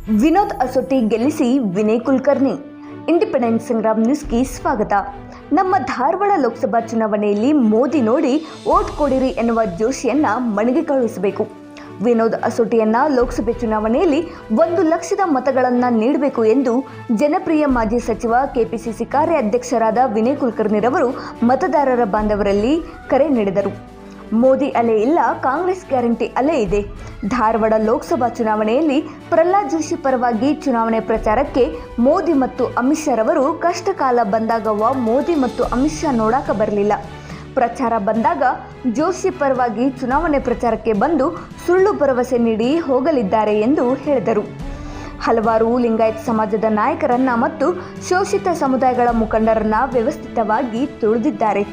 ವಿನೋದ್ ಅಸೊಟ್ಟಿ ಗೆಲ್ಲಿಸಿ ವಿನಯ್ ಕುಲಕರ್ಣಿ. ಇಂಡಿಪೆಂಡೆಂಟ್ ಸಂಗ್ರಾಮ್ ನ್ಯೂಸ್ಗೆ ಸ್ವಾಗತ. ನಮ್ಮ ಧಾರವಾಡ ಲೋಕಸಭಾ ಚುನಾವಣೆಯಲ್ಲಿ ಮೋದಿ ನೋಡಿ ವೋಟ್ ಕೊಡಿರಿ ಎನ್ನುವ ಜೋಶಿಯನ್ನ ಮಣಿಗೆಗೊಳಿಸಬೇಕು. ವಿನೋದ್ ಅಸೊಟ್ಟಿಯನ್ನ ಲೋಕಸಭೆ ಚುನಾವಣೆಯಲ್ಲಿ 1,00,000 ಮತಗಳನ್ನು ನೀಡಬೇಕು ಎಂದು ಜನಪ್ರಿಯ ಮಾಜಿ ಸಚಿವ ಕೆಪಿಸಿಸಿ ಕಾರ್ಯಾಧ್ಯಕ್ಷರಾದ ವಿನಯ್ ಕುಲಕರ್ಣಿರವರು ಮತದಾರರ ಬಾಂಧವರಲ್ಲಿ ಕರೆ ನೀಡಿದರು. ಮೋದಿ ಅಲೆ ಇಲ್ಲ, ಕಾಂಗ್ರೆಸ್ ಗ್ಯಾರಂಟಿ ಅಲೆ ಇದೆ. ಧಾರವಾಡ ಲೋಕಸಭಾ ಚುನಾವಣೆಯಲ್ಲಿ ಪ್ರಹ್ಲಾದ್ ಜೋಶಿ ಪರವಾಗಿ ಚುನಾವಣೆ ಪ್ರಚಾರಕ್ಕೆ ಮೋದಿ ಮತ್ತು ಅಮಿತ್ ಶಾ ರವರು ಕಷ್ಟ ಕಾಲ ಬಂದಾಗವ ಮೋದಿ ಮತ್ತು ಅಮಿತ್ ಶಾ ನೋಡಾಕ ಬರಲಿಲ್ಲ. ಪ್ರಚಾರ ಬಂದಾಗ ಜೋಶಿ ಪರವಾಗಿ ಚುನಾವಣೆ ಪ್ರಚಾರಕ್ಕೆ ಬಂದು ಸುಳ್ಳು ಭರವಸೆ ನೀಡಿ ಹೋಗಲಿದ್ದಾರೆ ಎಂದು ಹೇಳಿದರು. ಹಲವಾರು ಲಿಂಗಾಯತ ಸಮಾಜದ ನಾಯಕರನ್ನ ಮತ್ತು ಶೋಷಿತ ಸಮುದಾಯಗಳ ಮುಖಂಡರನ್ನ ವ್ಯವಸ್ಥಿತವಾಗಿ ತುಳಿದಿದ್ದಾರೆ.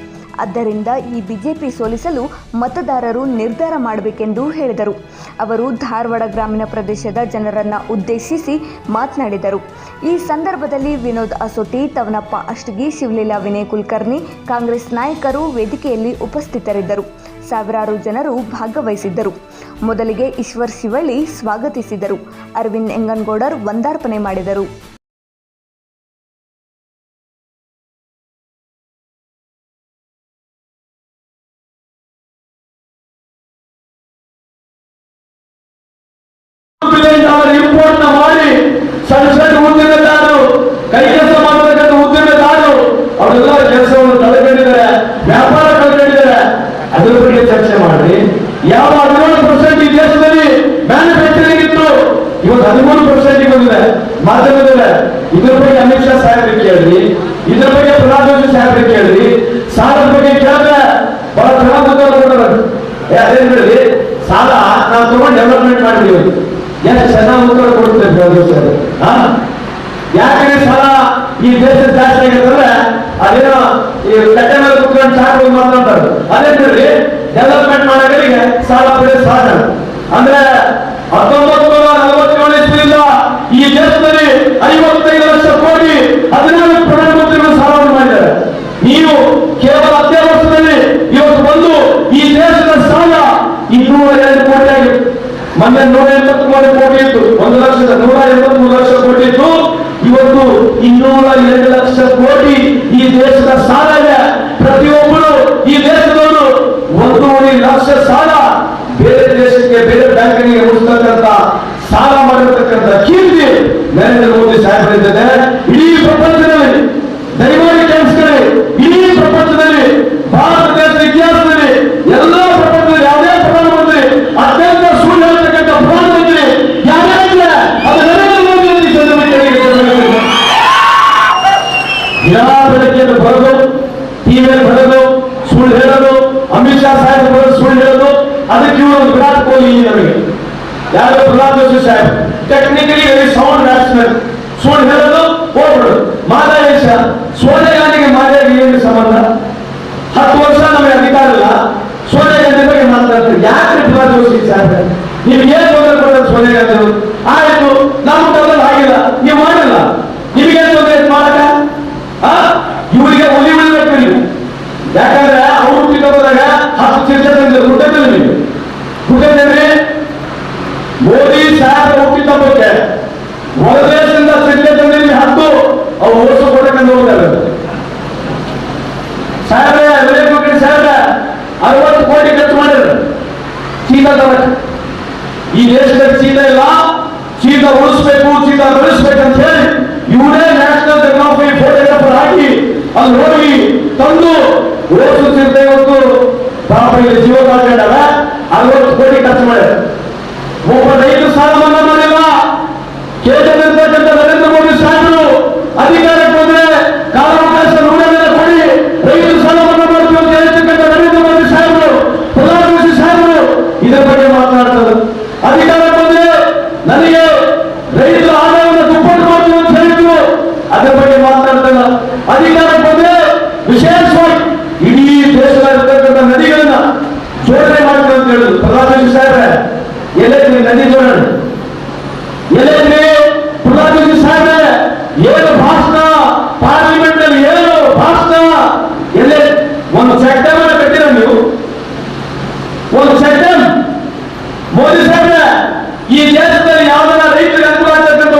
ಆದ್ದರಿಂದ ಈ ಬಿಜೆಪಿ ಸೋಲಿಸಲು ಮತದಾರರು ನಿರ್ಧಾರ ಮಾಡಬೇಕೆಂದು ಹೇಳಿದರು. ಅವರು ಧಾರವಾಡ ಗ್ರಾಮೀಣ ಪ್ರದೇಶದ ಜನರನ್ನು ಉದ್ದೇಶಿಸಿ ಮಾತನಾಡಿದರು. ಈ ಸಂದರ್ಭದಲ್ಲಿ ವಿನೋದ್ ಅಸೊಟ್ಟಿ, ತವನಪ್ಪ ಅಷ್ಟಗಿ, ಶಿವಲೀಲಾ, ವಿನಯ್ ಕುಲಕರ್ಣಿ, ಕಾಂಗ್ರೆಸ್ ನಾಯಕರು ವೇದಿಕೆಯಲ್ಲಿ ಉಪಸ್ಥಿತರಿದ್ದರು. ಸಾವಿರಾರು ಜನರು ಭಾಗವಹಿಸಿದ್ದರು. ಮೊದಲಿಗೆ ಈಶ್ವರ್ ಶಿವಳ್ಳಿ ಸ್ವಾಗತಿಸಿದರು. ಅರವಿಂದ್ ಎಂಗನಗೌಡರ್ ವಂದಾರ್ಪಣೆ ಮಾಡಿದರು. ಇಂಪೋರ್ಟ್ ಮಾಡಿ ಸಣ್ಣ ಸಣ್ಣ ಉದ್ಯಮದಾರರು, ಕೈ ಕೆಲಸ ಮಾಡತಕ್ಕಂಥ ಉದ್ಯಮದಾರರು ಅವರೆಲ್ಲ ಕೆಲಸವನ್ನು ಕಳ್ಕೊಂಡಿದ್ದಾರೆ, ವ್ಯಾಪಾರ ಕಳ್ಕೊಂಡಿದ್ದಾರೆ. ಅದರ ಬಗ್ಗೆ ಚರ್ಚೆ ಮಾಡಿ. ಯಾವ 17% ಈ ದೇಶದಲ್ಲಿ ಮ್ಯಾನುಫ್ಯಾಕ್ಚರಿಂಗ್ ಇತ್ತು, ಇವತ್ತು 13% ಬಂದಿದೆ ಮಾಧ್ಯಮದಲ್ಲಿ. ಇದ್ರ ಬಗ್ಗೆ ಅಮಿತ್ ಶಾ ಸಾಹೇಬ್ರಿಗೆ ಕೇಳ್ರಿ, ಇದ್ರ ಬಗ್ಗೆ ಪ್ರಹ್ಲಾದ್ ಜೋಶಿ ಸಾಹೇಬ್ರಿಗೆ ಕೇಳ್ರಿ. ಸಾಲದ ಬಗ್ಗೆ ಕೇಳಿದ್ರೆ ಬಹಳ ಚೆನ್ನಾಗಿ ಉತ್ತರ ಕೊಡ್ತಾರೆ. ಅದೇನ್ ಹೇಳಿ, ಸಾಲ ನಾವು ತಗೊಂಡು ಡೆವಲಪ್ಮೆಂಟ್ ಮಾಡಿದೀವಿ, ಎಷ್ಟು ಚೆನ್ನಾಗಿ ಉತ್ತರ ಕೊಡ್ತೇವೆ. ಯಾಕಂದ್ರೆ ಸಾಲ ಈ ದೇಶದ ಜಾಸ್ತಿ ಆಗಿರ್ತಂದ್ರೆ ಅದೇನೋ ಈ ಕಟ್ಟೆ ಮೇಲೆ ಕುತ್ಕೊಂಡು ಸಾಕು ಮಾತಾಡ್ತಾರೆ. ಅದೇನ್ರಿ ಡೆವಲಪ್ಮೆಂಟ್ ಮಾಡೋರಿಗೆ ಸಾಲ ಪಡೆದ ಸಾಲ ಅಂದ್ರೆ 1947 ಇಸ್ವಿಯಿಂದ ಈ ದೇಶದಲ್ಲಿ 55 ಲಕ್ಷ ಕೋಟಿ 14 ಪ್ರಧಾನಮಂತ್ರಿಗಳು ಸಾಲವನ್ನು ಮಾಡಿದ್ದಾರೆ. ನೀವು ಕೇವಲ 10 ವರ್ಷದಲ್ಲಿ ಇವತ್ತು ಬಂದು ಈ ದೇಶದ ಸಾಲ 202 ಕೋಟಿ ಆಗಿದೆ. ಮೊನ್ನೆ 183 ಕೋಟಿ ಇತ್ತು, 1,183 ಲಕ್ಷ ಕೋಟಿ ಇತ್ತು. ಇವತ್ತು 202 ಲಕ್ಷ ಕೋಟಿ ಈ ದೇಶದ ಸಾಲ ಇದೆ. ಪ್ರತಿಯೊಬ್ಬರು ಈ ದೇಶದವರು 1.5 ಲಕ್ಷ ಸಾಲ ಬೇರೆ ದೇಶಕ್ಕೆ, ಬೇರೆ ಬ್ಯಾಂಕಿಗೆ ಉಳಿಸ್ತಕ್ಕಂಥ ಸಾಲ ಮಾಡಿರ್ತಕ್ಕಂಥ ಕೀರ್ತಿ ನರೇಂದ್ರ ಮೋದಿ ಸಾಹೇಬರಿದ್ದಾರೆ. ಇಡೀ ಪ್ರಪಂಚದಲ್ಲಿ ದಯಮಾಡಿ ಕೇಳಿಸ್ಕೊಳ್ಳಿ, ಇಡೀ ಪ್ರಪಂಚದಲ್ಲಿ ಭಾರತ ದೇಶದ ಇತಿಹಾಸದಲ್ಲಿ ಎಲ್ಲ ಪ್ರಪಂಚದಲ್ಲಿ ಯಾವುದೇ ಪ್ರಧಾನಮಂತ್ರಿ ಅತ್ಯಂತ ಸುಳ್ಳು ಹೇಳ್ತಕ್ಕಂಥ ಪ್ರಧಾನಮಂತ್ರಿ ಯಾರಿದ್ರೆ ಅದು ನರೇಂದ್ರ ಮೋದಿ ದಿನ ಬೆಳಗ್ಗೆ ಬರೋದು, ಟಿವಿಯಲ್ಲಿ ಬರೋದು, ಸುಳ್ಳು ಹೇಳೋದು, ಅಮಿತ್ ಶಾ ಸಾಹೇಬ್ ಬರೋದು ಸುಳ್ಳು ಹೇಳೋದು. ಅದಕ್ಕೆ ಇವರು ವಿರಾಟ್ ಕೊಹ್ಲಿ ನಮಗೆ ಯಾರು ಪ್ರಹ್ಲಾದ್ ಜೋಶಿ ಸಾಹೇಬ್ ಟೆಕ್ನಿಕಲಿ ವೆರಿ ಸೌಂಡ್ ಬ್ಯಾಟ್ಸ್ಮನ್. ಸುಳ್ಳು ಹೇಳೋದು, ಹೋಗ್ಬಿಡೋದು. ಮಾದೇಶ ಸೋನಿಯಾ ಗಾಂಧಿಗೆ ಮಾದೇವಿಗೆ ಏನು ಸಂಬಂಧ? 10 ವರ್ಷ ನಮಗೆ ಅಧಿಕಾರ ಇಲ್ಲ, ಸೋನಿಯಾ ಗಾಂಧಿ ಬಗ್ಗೆ ಮಾತಾಡ್ತಾರೆ. ಯಾಕೆ ಪ್ರಹ್ಲಾದ್ ಜೋಶಿ ಸಾಹೇಬ್ ನಿಮ್ಗೆ ಏನ್ ತೊಂದರೆ ಕೊಡ್ತಾರೆ ಸೋನಿಯಾ ಗಾಂಧಿ? ಆಯ್ತು, ನಮ್ಮ ತೊಂದರೆ ಆಗಿಲ್ಲ, ನೀವು ಮಾಡಿಲ್ಲ, ನಿಮಗೇನು ತೊಂದರೆ ಮಾಡಕ? ಇವರಿಗೆ ಒಲಿ ಉಳಿಬೇಕು ನೀವು. ಯಾಕಂದ್ರೆ ಅವ್ರು ಹುಟ್ಟಿದಾಗ 10 ಚಿತ್ರದಲ್ಲಿ ಹುಟ್ಟಿದ್ದಲ್ಲಿ ನೀವು ಹುಟ್ಟಿದ್ರಿ. ಮೋದಿ ಸಾಹೇಬ್ ಹುಟ್ಟಿದ ಬಗ್ಗೆ ಹೊರದೇಶದಿಂದ ಚಿತ್ರದಲ್ಲಿ 10 ಅವ್ರು ಓಡಿಸೋ ಕೊಡಕಂಡು ಹೋಗ್ತಾರೆ. ಸಾಹೇಬ್ರೆ, ವಿನಯ್ ಕುಲಕರ್ಣಿ ಸಾಹೇಬ್ರೆ 60 ಕೋಟಿ ಖರ್ಚು ಮಾಡಿದ್ರು ಚೀಲ ತರಕ್ಕೆ. ಈ ದೇಶದಲ್ಲಿ ಚೀಲ ಇಲ್ಲ, ಚೀಲ ಉಳಿಸ್ಬೇಕು, ಚೀಲ ಬೆಳೆಸ್ಬೇಕಂತ ಹೇಳಿ ಇವರೇ ನ್ಯಾಷನಲ್ ಡೆಮೋಗ್ರಫಿ ಫೋಟೋಗ್ರಾಫರ್ ಹಾಕಿ ಅಲ್ಲಿ ಹೋಗಿ ತಂದು ಓಡಿಸುತ್ತಿದ್ದ. ಇವತ್ತು ಪಾಪ ಇಲ್ಲಿ ಜೀವ ಕಾಡ್ಕೊಂಡಾಗ 60 ಕೋಟಿ ಖರ್ಚು ಮಾಡಿದ್ರು. ಒಬ್ಬ ರೈತ ಸಾಲ ಮನ್ನಾ ಮಾಡಿಲ್ಲ. ಕೇಂದ್ರದಲ್ಲಿರ್ತಕ್ಕಂಥ ನರೇಂದ್ರ ಮೋದಿ ಸಾಹೇಬರು ಅಧಿಕಾರಕ್ಕೆ ಬಂದ್ರೆ ಕಾಲಾವಕಾಶ 100 ದಿನ ಕೊಡಿ, ರೈತ ಸಾಲ ಮನ್ನಾ ಮಾಡ್ತೀವಿ ಅಂತ ಹೇಳ್ತಕ್ಕಂಥ ನರೇಂದ್ರ ಮೋದಿ ಸಾಹೇಬರು, ಪ್ರಹ್ಲಾದ್ ಜೋಶಿ ಸಾಹೇಬರು ಇದರ ಬಗ್ಗೆ ಮಾತನಾಡ್ತಾರೆ. ಅಧಿಕಾರಕ್ಕೆ ಬಂದ್ರೆ ನನಗೆ ರೈತರ ಆದಾಯವನ್ನು ದುಪ್ಪಟ್ಟು ಮಾಡ್ತೀವಿ ಅಂತ ಹೇಳಿದ್ರು, ಅದರ ಬಗ್ಗೆ ಮಾತನಾಡ್ತಲ್ಲ. ಅಧಿಕಾರಕ್ಕೆ ಬಂದ್ರೆ ವಿಶೇಷವಾಗಿ ಇಡೀ ದೇಶದಲ್ಲಿರ್ತಕ್ಕಂಥ ನದಿಗಳನ್ನ ಜೋಡಣೆ ಮಾಡ್ತೀವಿ ಅಂತ ಹೇಳಿದ್ರು ಪ್ರಹ್ಲಾದ್ ಜೋಶಿ ಸಾಹೇಬ್ರೆ. ಎಲ್ಲೈತ್ರಿ ನದಿ ಜೋಡಣೆ? ಎಲ್ಲೈತ್ರಿ ಪ್ರಹ್ಲಾದ್ ಜೋಶಿ ಸಾಹೇಬ್ರೆ? ಏನು ಭಾಷಣ ಪಾರ್ಲಿಮೆಂಟ್ ಅಲ್ಲಿ, ಏನು ಭಾಷಣ? ಎಲ್ಲೇ ಒಂದು ಸೆಕ್ಟರ್ ಕಟ್ಟಿರ ನೀವು? ಒಂದು ಸೆಕ್ಟರ್ ಮೋದಿ ಸಾಹೇಬ್ರೆ ಈ ದೇಶದಲ್ಲಿ ಯಾವ್ದಾರ ರೈತರಿಗೆ ಅನುಕೂಲ ಆಗ್ತಕ್ಕಂಥ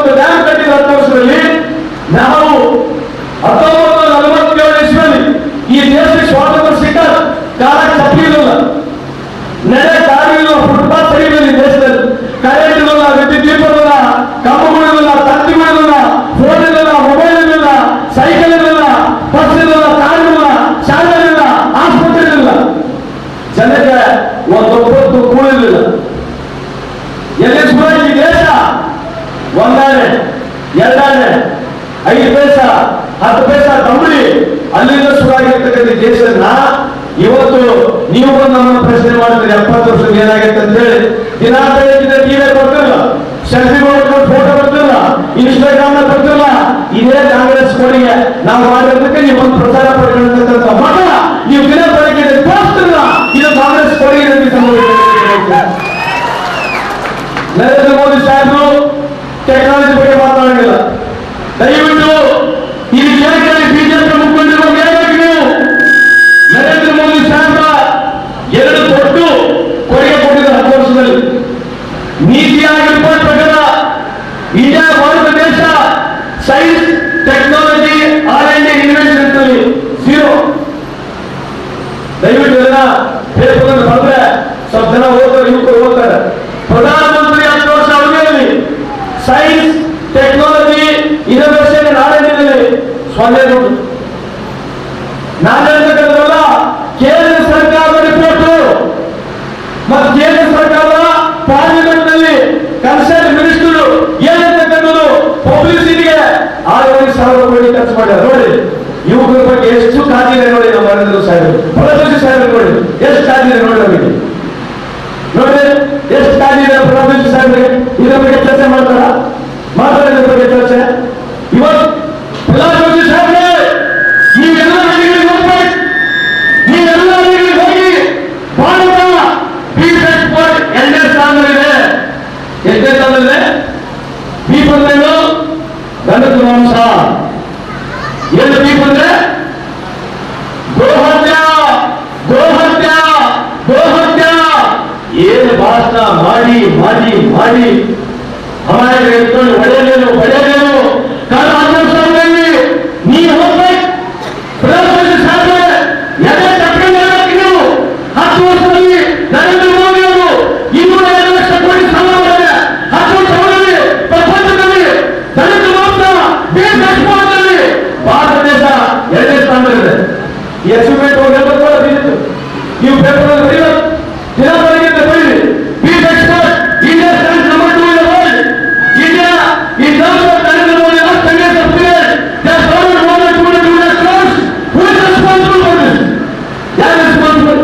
ಎರಡನೇ 5 ಪೈಸಾ 10 ಪೈಸಾ ತಂಬಳಿ ಅಲ್ಲಿಂದ ಶುರುವಾಗಿರ್ತಕ್ಕಂಥ ದೇಶನ ಇವತ್ತು ನೀವು ನಮ್ಮನ್ನು ಪ್ರಶ್ನೆ ಮಾಡ್ತೀರಿ 70 ವರ್ಷದ ಏನಾಗೈತೆ ಅಂತ ಹೇಳಿ. ದಿನ ಬೆಳಗಿನ ಟಿವಿ ಬರ್ತಿಲ್ಲ, ಸೆಲ್ಫಿ ಮಾಡ್ಕೊಂಡು ಫೋಟೋ ಬರ್ತಿಲ್ಲ, ಇನ್ಸ್ಟಾಗ್ರಾಮ್ ಬರ್ತಿಲ್ಲ. ಇದೇ ಕಾಂಗ್ರೆಸ್ ಕೊಡುಗೆ ನಾವು ಮಾಡಿರೋದಕ್ಕೆ ನೀವು ಒಂದು ಪ್ರಚಾರ ಪಡ್ಕೊಂಡಿರ್ತಕ್ಕಂಥ ಮಠ ನೀವು ದಿನ ಬೆಳಗ್ಗೆ ತೋರಿಸ್ತಿಲ್ಲ. ಇದು ಕಾಂಗ್ರೆಸ್ ಕೊಡುಗೆ ನರೇಂದ್ರ ಮೋದಿ ಸಾಹೇಬರು ಟೆಕ್ನಾಲಜಿ ಬಗ್ಗೆ ಮಾತಾಡಲಿಲ್ಲ. ದಯವಿಟ್ಟು ಈ ವಿಚಾರದಲ್ಲಿ ಬಿಜೆಪಿ ಮುಖಂಡರು ಹೇಳ್ಬೇಕು. ನೀವು ನರೇಂದ್ರ ಮೋದಿ ಸಾಹೇಬ 2 ದೊಡ್ಡ ಕೊಡುಗೆ ಕೊಟ್ಟಿದ್ದಾರೆ 10 ವರ್ಷದಲ್ಲಿ. ನೀತಿ ಆಯೋಗ ಪ್ರಕಾರ ಇಂಡಿಯಾ ಭಾರತ ದೇಶ ಸೈನ್ಸ್ ಟೆಕ್ನಾಲಜಿ R&D ಇನ್ವೆನ್ಷನ್ ಅಲ್ಲಿ 0. ದಯವಿಟ್ಟು ಇದನ್ನ ಫೇಸ್ಬುಕ್ ಬಂದ್ರೆ ಸ್ವಲ್ಪ ಜನ ಓದ್ತಾರೆ, ಯುವಕರು ಓದ್ತಾರೆ. ಪ್ರಧಾನಮಂತ್ರಿ 10 ವರ್ಷ ಅವಧಿಯಲ್ಲಿ ಸೈನ್ಸ್ ಟೆಕ್ನಾಲಜಿ ಇನೋವೇಷನ್ R&D 0. ನಾನು ಹೇಳ್ತಕ್ಕಂಥಲ್ಲ ಕೇಂದ್ರ ಸರ್ಕಾರದ ರಿಪೋರ್ಟ್ ಮತ್ತು ಕೇಂದ್ರ ಸರ್ಕಾರದ ಪಾರ್ಲಿಮೆಂಟ್ ನಲ್ಲಿ ಕನ್ಸರ್ನ್ ಮಿನಿಸ್ಟರ್ ಏನಂತಕ್ಕಂಥದ್ದು ಪಬ್ಲಿಸಿಟಿಗೆ 6,000 ಕೋಟಿ ಖರ್ಚು ಮಾಡ್ಯಾರ. ನೋಡಿ ಯುವಕರ ಬಗ್ಗೆ ಎಷ್ಟು ಕಾಳಜಿ ಇದೆ ನೋಡಿ. ನಮ್ಮ ನರೇಂದ್ರ ಸಾಹೇಬರು, ಪ್ರಧಾನಮಂತ್ರಿ ಸಾಹೇಬರು ನೋಡಿ ಎಷ್ಟು ಕಾಳಜಿ ಇದೆ ನೋಡಿ. ನಮಗೆ ನೋಡಿ ಎಷ್ಟು ಕಾಳಜಿ ಇದೆ ಪ್ರಧಾನಮಂತ್ರಿ ಸಾಹೇಬರಿಗೆ. ಇದ್ರ ಬಗ್ಗೆ ಚರ್ಚೆ ಮಾಡ್ತಾರ? ಮಾತಾಡಿದ್ರ ಬಗ್ಗೆ ಚರ್ಚೆ. ಇವತ್ತು ಪ್ರಧಾನಮಂತ್ರಿ ಸಾಹೇಬ್ರೆ ನೀವೆಲ್ಲ ಹಳ್ಳಿಗಳಿಗೆ ಹೋಗ್ಬೇಕು, ನೀವೆಲ್ಲ ಹಳ್ಳಿಗಳಿಗೆ ಹೋಗಿ ಭಾರತ ಬೀಫ್ ಎಕ್ಸ್ಪೋರ್ಟ್ 2ನೇ ಸ್ಥಾನದಲ್ಲಿದೆ. 8ನೇ ಸ್ಥಾನದಲ್ಲಿದೆ. ಬೀಫ್ ಅಂದ್ರೇನು? ದನದ ಮಾಂಸ. ಏನು ಬೀಫ್ ಅಂದ್ರೆ? ಗೋಹತ್ಯ, ಗೋಹತ್ಯ, ಗೋಹತ್ಯ. ಏನು ಭಾಷಣ ಮಾಡಿ ಮಾಡಿ ಮಾಡಿ ಹಮಾರೆ ಇಟ್ಕೊಂಡು ಹೊಡೆಯಲೇನು ಹೊಡೆಯಲೇನು. ಕಾರಣ 10 ವರ್ಷದಲ್ಲಿ ನೀವು ಹೋಗ್ಬೇಕು. ಪ್ರಧಾನಮಂತ್ರಿ ಸಾಹೇಬ್ರೆ ಎದೆ ತಟ್ಕೊಂಡು ನೀವು 10 ವರ್ಷದಲ್ಲಿ ನರೇಂದ್ರ ಮೋದಿ ಅವರು 202 ಲಕ್ಷ ಕೋಟಿ ಸಾಲ ಮಾಡಿದ್ದಾರೆ. 10 ವರ್ಷದಲ್ಲಿ ಪ್ರಪಂಚದಲ್ಲಿ ದಲಿತ ಮಾಂಸ ಬೀಫ್ ಎಕ್ಸ್ಪೋರ್ಟ್ ಅಲ್ಲಿ ಭಾರತ ದೇಶ 2ನೇ ಸ್ಥಾನದಲ್ಲಿದೆ. ಈ ಅಚೀವ್ಮೆಂಟ್ ಹೋಗಿ ನೀವು ಪೇಪರ್ ಬರೀಬೇಕು, ದಿನ ಬೆಳಗ್ಗೆ ಬರೀರಿ. Beef export India stands number 2 in the world. India in terms of Narendra Modi last 10 years of period, they have earned more than 200 crores. Who is responsible for this? ಯಾರು responsible?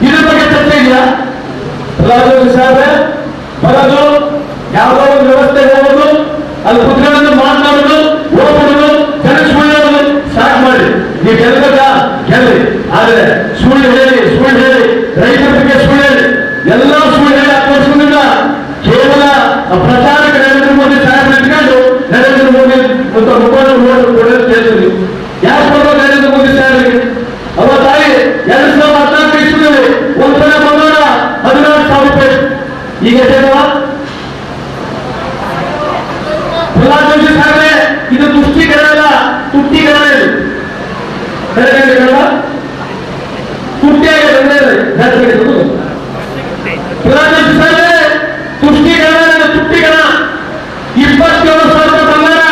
ಇದ್ರ ಬಗ್ಗೆ ಚರ್ಚೆ ಇದೆಯಾ? ಪ್ರಧಾನಮಂತ್ರಿ ಸಾಹೇಬ್ರೆ ಬರೋದು ಯಾವುದೋ ಒಂದು ವ್ಯವಸ್ಥೆ ಹೋಗೋದು, ಅಲ್ಲಿ ಕುತ್ಕೊಳ್ಳೋದು, ಮಾತನಾಡೋದು, ಹೋಗ್ಬಿಡೋದು, ಜನ ಸುಳ್ಳು ಸ್ಟಾರ್ಟ್ ಮಾಡಿ. ನೀವು ಗೆಲ್ಬೇಕಾ ಗೆಲ್ಲಿ, ಆದ್ರೆ ಸುಳ್ಳು ಹೇಳಿ ರೈತರ ಬಗ್ಗೆ ಸುಳ್ಳು ಹೇಳಿ ಎಲ್ಲ ಸುಳ್ಳು ಹೇಳಿ 10 ವರ್ಷದಿಂದ ಕೇವಲ ಪ್ರಚಾರಕ್ಕೆ ನರೇಂದ್ರ ಮೋದಿ ಸಾಹೇಬ್ ಇಟ್ಕೊಂಡು ನರೇಂದ್ರ ಮೋದಿ ಮುಖಂಡರು ಓಟ್ ಕೊಡೋದು ಕೇಳ್ತೀವಿ. ಯಾಕೆ ಕೊಡೋದು ನರೇಂದ್ರ ಮೋದಿ ಸಾಹೇಬ್ರಿಗೆ? ಅವತ್ತಾಗಿ 2014 ಇಸ್ವಿಯಲ್ಲಿ ಒಂದು ಸಲ ಬಂಗಾರ 16,000 ರೂಪಾಯಿ. ಈಗ ಎಷ್ಟೇನವ? ಪ್ರಧಾನಮಂತ್ರಿ ಸಾಹೇಬ್ರೆ ಇದು ತುಷ್ಟೀಕರಣ ಅಲ್ಲ, ತುಟ್ಟೀಕರಣ. ಇದು ತುಟ್ಟಿಯಾಗಿ ಪ್ರಧಾನಮಂತ್ರಿ ಸಾಹೇಬ್ರೆ ತುಷ್ಟೀಕರಣ, ತುಟ್ಟೀಕರಣ. 27,000 ಬಂಗಾರ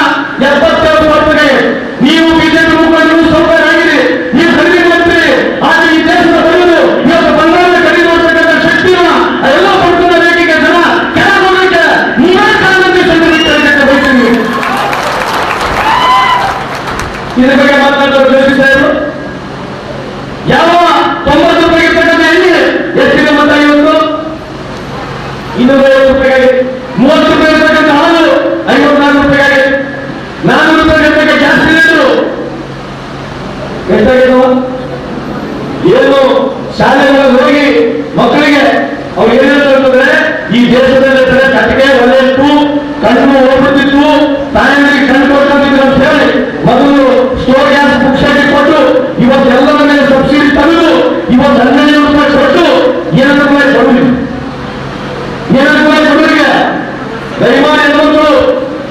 77,000 ನೀವು ಬಿಜೆಪಿ ಮುಖಂಡರು ಸೌಕರ್ಯ ಆಗಿದೆ. ನೀವು ಖರೀದಿ ಮಾಡ್ತೀರಿ, ಆದ್ರೆ ಈ ದೇಶದ ಬರುವುದು ಇವತ್ತು ಬಂಗಾರದ ಖರೀದಿ ಮಾಡ್ತಕ್ಕಂಥ ಶಕ್ತಿನ ಎಲ್ಲ ಪಡ್ಕೊಂಡ ಬೇಕಿಗೆ ಜನ ಕೆಳಗೆ ನೀವೇ ಕಾರಣಕ್ಕೆ ಸಂಬಂಧಿಸಿದ ಬಯಸ್ತೀವಿ. ಇದ್ರ ಬಗ್ಗೆ ಮಾತನಾಡೋರು ಜೋಶಿ ಸಾಹೇಬರು ಯಾವ 90 ರೂಪಾಯಿ ಇರ್ತಕ್ಕಂಥ ಎಣ್ಣೆ ಎಷ್ಟಿದೆ ಮತ ಇವತ್ತು? 250 ರೂಪಾಯಿ ಆಗಿದೆ. 30 ರೂಪಾಯಿ ಇರ್ತಕ್ಕಂಥ ಹಾಲು 54 ರೂಪಾಯಿ ಆಗಿದೆ. 400 ರೂಪಾಯಿ ಇರ್ತಕ್ಕ ಗ್ಯಾಸ್ ಸಿಲಿಂಡರ್ ಎಷ್ಟಾಗಿತ್ತು? ಏನು ಶಾಲೆಗಳಲ್ಲಿ ಹೋಗಿ ಮಕ್ಕಳಿಗೆ ಅವ್ರು ಏನ್ ಹೇಳ್ತಾರೆ, ಈ ದೇಶದಲ್ಲಿ ಕಟ್ಟಿಗೆ ಒಲೆ ಇತ್ತು, ಕಣ್ಣು ಹೋಗ್ಬಿಡ್ತಿತ್ತು, ತಾಯಂದಿರಿಗೆ ಕಣ್ಣು ಕೊಡ್ತಿದ್ರು ಅಂತ ಹೇಳಿ ಮೊದಲು ಸ್ಟೋರ್ ಗ್ಯಾಸ್ ಬುಕ್ಸಾಗಿ ಕೊಟ್ಟು ಇವತ್ತು ಎಲ್ಲರ ಮೇಲೆ ಸಬ್ಸಿಡಿ ತೆಗೆದು ಇವತ್ತು 15 ರೂಪಾಯಿ ಕೊಟ್ಟು 7 ರೂಪಾಯಿ ಕೊಡಲಿ. 7 ರೂಪಾಯಿ ಕೊಡಲಿಕ್ಕೆ ದಯಮಾಡಿ ಹೆಣ್ಮಕ್ಳು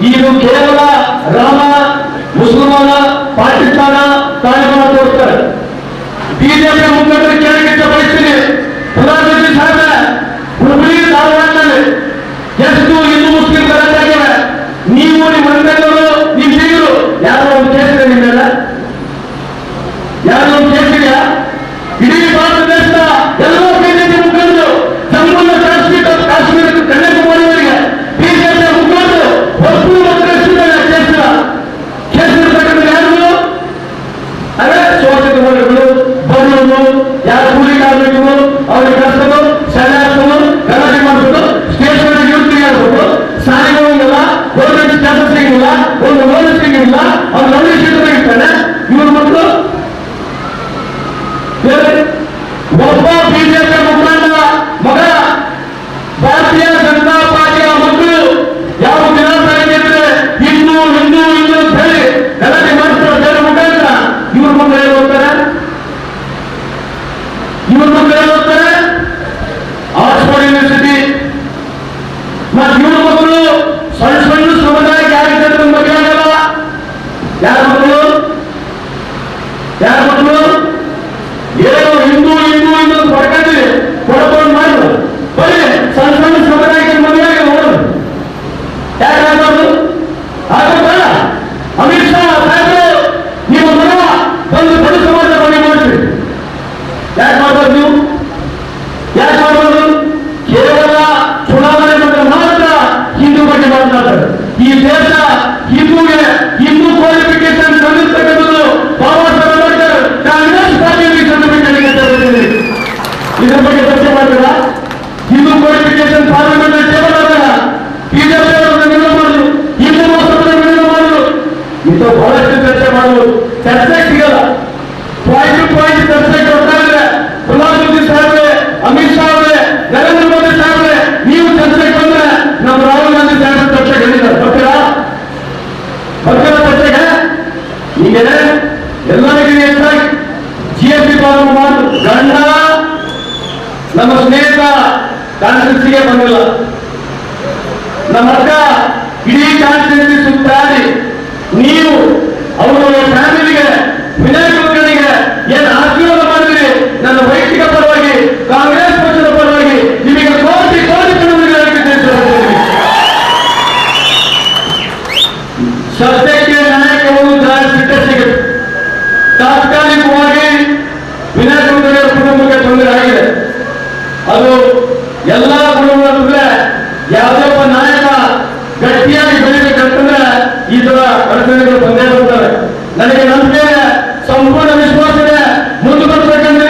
ಇದು ಕೇವಲ ರಾಮ ಮುಸಲ್ಮಾನ ಪಾಕಿಸ್ತಾನ ತಾಲಿಬಾನ ತೋರಿಸ್ತಾರೆ. ಬಿಜೆಪಿ ಮುಖಂಡರು ಕೇಳಲಿಕ್ಕೆ ಬಯಸ್ತೀನಿ. ಪ್ರಧಾನಮಂತ್ರಿ ಸಾಹೇಬ್ರೆ ಹುಬ್ಬಳ್ಳಿ ಧಾರವಾಡದಲ್ಲಿ ಎಷ್ಟು ಹಿಂದೂ ಮುಸ್ಲಿಂ ಗಲಾಟೆ ಆಗಿವೆ. ನೀವು ನಿಮ್ಮ ಮನೆಯವರು ನಿಮ್ಮ ಬೀಗರು ಯಾರೋ ಒಂದು ಕೇಸಿದೆ, ನಿಮ್ಮೆಲ್ಲ ಯಾರೋ ಒಂದು ಕೇಸಿದೆಯಾ? ಇಡೀ ಭಾರತ ದೇಶದ ಎಲ್ಲ ಬಿಜೆಪಿ ಮುಖಂಡರು ಜಮ್ಮು ಕಾಶ್ಮೀರ ಕನ್ಯಾಕುಮಾರಿವರೆಗೆ ಬಿಜೆಪಿ ಮುಖಂಡರು ಒಪ್ಪು ಮತ್ತು ಒಂದು ಓದಿಸ್ಲಿಕ್ಕೆ ಇಲ್ಲ, ಅವ್ನು ಒಳ್ಳೆ ಶಿಕ್ಷಣ ಇವ್ರ ಮಕ್ಕಳು ಒಬ್ಬ ಬಿಜೆಪಿ ಮುಖಂಡ ಮಗ ಭಾರತೀಯ ಜನತಾ ಪಾರ್ಟಿಯ ಮಕ್ಕಳು ಯಾವ ವಿಧಾನಸಭೆಗೆ ಹಿಂದೂ ಹಿಂದೂ ಹಿಂದೂ ಅಂತ ಹೇಳಿ ಗಲಾಟೆ ಮಾಡ್ತಾರೆ ಮುಖಾಂತರ ಇವ್ರ ಮಕ್ಕಳು ಹೇಳಿ ಹೋಗ್ತಾರೆ, ಇವ್ರ ಮಕ್ಕಳು ಹೇಳಿ ಹೋಗ್ತಾರೆ ಆಕ್ಸ್ಫರ್ಡ್ ಯೂನಿವರ್ಸಿಟಿ. ಮತ್ತು ಇವ್ರ ಮಕ್ಕಳು ಸಣ್ಣ ಸಣ್ಣ ಸಮುದಾಯಕ್ಕೆ ಯಾರ ಬಗ್ಗೆ ಆಗಲ್ಲ. ಯಾರ ಮಕ್ಕಳು ಏನೋ ಹಿಂದೂ ಹಿಂದೂ ಹಿಂದೂ ಹೊರಕೊಂಡಿದೆ ಹೊರಕೊಂಡು ಮಾಡಿದ್ರು ಬರೀ ಸಣ್ಣ ಸಣ್ಣ ಸಮುದಾಯಕ್ಕೆ ಮದುವೆಯಾಗಿ ನೋಡೋದು ಯಾಕೆ ಆಗ್ಬಾರ್ದು? ಆಗುತ್ತಲ್ಲ. ಅಮಿತ್ ಶಾ ಸಾಹೇಬರು ನೀವು ಮಗ ಒಂದು ಬಡ ಸಮಾಜ ಬಗ್ಗೆ ಮಾಡ್ತೀರಿ, ಯಾಕೆ ಮಾಡ್ಬಾರ್ದು? ನೀವು ಯಾಕೆ ಮಾಡ್ಬಾರ್ದು? ಕೇವಲ ಚುನಾವಣೆ ಬಗ್ಗೆ ಮಾತ್ರ ಹಿಂದೂ ಬಗ್ಗೆ ಮಾತನಾಡ್ತಾರೆ. ಈ ದೇಶ ಹಿಂದೂಗೆ ಹಿಂದೂ ಕ್ವಾಲಿಫಿಕೇಶನ್ ತಂದಿರ್ತಕ್ಕಂಥದ್ದು ಬಾಬಾ ಸಾಹೇಬ್ ಅಂಬೇಡ್ಕರ್ ಕಾಂಗ್ರೆಸ್ ಪಾರ್ಟಿಯಲ್ಲಿ ಇದ್ರ ಬಗ್ಗೆ ಚರ್ಚೆ ಮಾಡಿದ್ರ ಹಿಂದೂ ಕ್ವಾಲಿಫಿಕೇಶನ್ ಪಾರ್ಲಿಮೆಂಟ್ ಟೇಬಲ್ ಆದಾಗ ಬಿಜೆಪಿ ನಿರ್ಣಯ ಮಾಡುದು, ಹಿಂದೂ ಮೋಸದ ನಿರ್ಣಯ ಮಾಡುದು, ಇಂಥ ಬಹಳಷ್ಟು ಚರ್ಚೆ ಮಾಡುವುದು. ಚರ್ಚೆ ಸಿಗಲ್ಲ, ಪಾಯಿಂಟ್ ಟು ಪಾಯಿಂಟ್ ಚರ್ಚೆ ಕೊಡ್ತಾರೆ. ಪ್ರಧಾನಮಂತ್ರಿ ಸಾಹೇಬ್ರೆ, ಅಮಿತ್ ಶಾ ಅವರೇ, ನರೇಂದ್ರ ಮೋದಿ ಸಾಹೇಬ್ರೆ, ನೀವು ಚರ್ಚೆಗೆ ಬಂದ್ರೆ ನಮ್ಮ ರಾಹುಲ್ ಗಾಂಧಿ ಸಾಹೇಬ್ರ ಚರ್ಚೆಗೆ ಹೇಳಿದ್ದಾರೆ. ಬರ್ತೀರಾ ಚರ್ಚೆಗೆ? ಈಗ ಎಲ್ಲರಿಗೂ ಹೆಚ್ಚಾಗಿ GST ಪ್ರಾರಂಭ ಮಾಡಿ ಗಂಡ ನಮ್ಮ ಸ್ನೇಹಿತ ಕಾನ್ಸ್ಟಿಟ್ಯೂನ್ಸಿಗೆ ಬಂದಿಲ್ಲ, ನಮ್ಮ ಅಕ್ಕ ಇಡೀ ಕಾನ್ಸ್ಟಿಟ್ಯೂನ್ಸಿ ಸುತ್ತಾಡಿ ನೀವು ಅವರ ಫ್ಯಾಮಿಲಿಗೆ ವಿನಯ್ ಕುಲಕರ್ಣಿಗೆ ಏನು ಆಶೀರ್ವಾದ ಮಾಡಿದ್ರಿ, ನನ್ನ ವೈಯಕ್ತಿಕ ಪರವಾಗಿ ಕಾಂಗ್ರೆಸ್ ಪಕ್ಷದ ಪರವಾಗಿ ನಿಮಗೆ ಕೋಟಿ ಕೋಟಿ ಸದ್ಯಕ್ಕೆ ನ್ಯಾಯಕ್ಕೆ ಒಂದು ಸಿಕ್ಕ ಸಿಗುತ್ತೆ. ತಾತ್ಕಾಲಿಕವಾಗಿ ವಿನಯ್ ಕುಲಕರ್ಣಿ ಕುಟುಂಬಕ್ಕೆ ತೊಂದರೆ ಆಗಿದೆ. ಅದು ಎಲ್ಲ ಕುಟುಂಬದ ಯಾವುದೇ ಒಬ್ಬ ನಾಯಕ ಗಟ್ಟಿಯಾಗಿ ಬೆಳಿಬೇಕಂತಂದ್ರೆ ಈ ತರ ಅಡಚಣೆಗಳು ಬಂದೇ ಬರ್ತವೆ. ನನಗೆ ನಂಬಿಕೆ ಸಂಪೂರ್ಣ ವಿಶ್ವಾಸ ಇದೆ, ಮುಂದೆ ಬರ್ತಕ್ಕಂಥ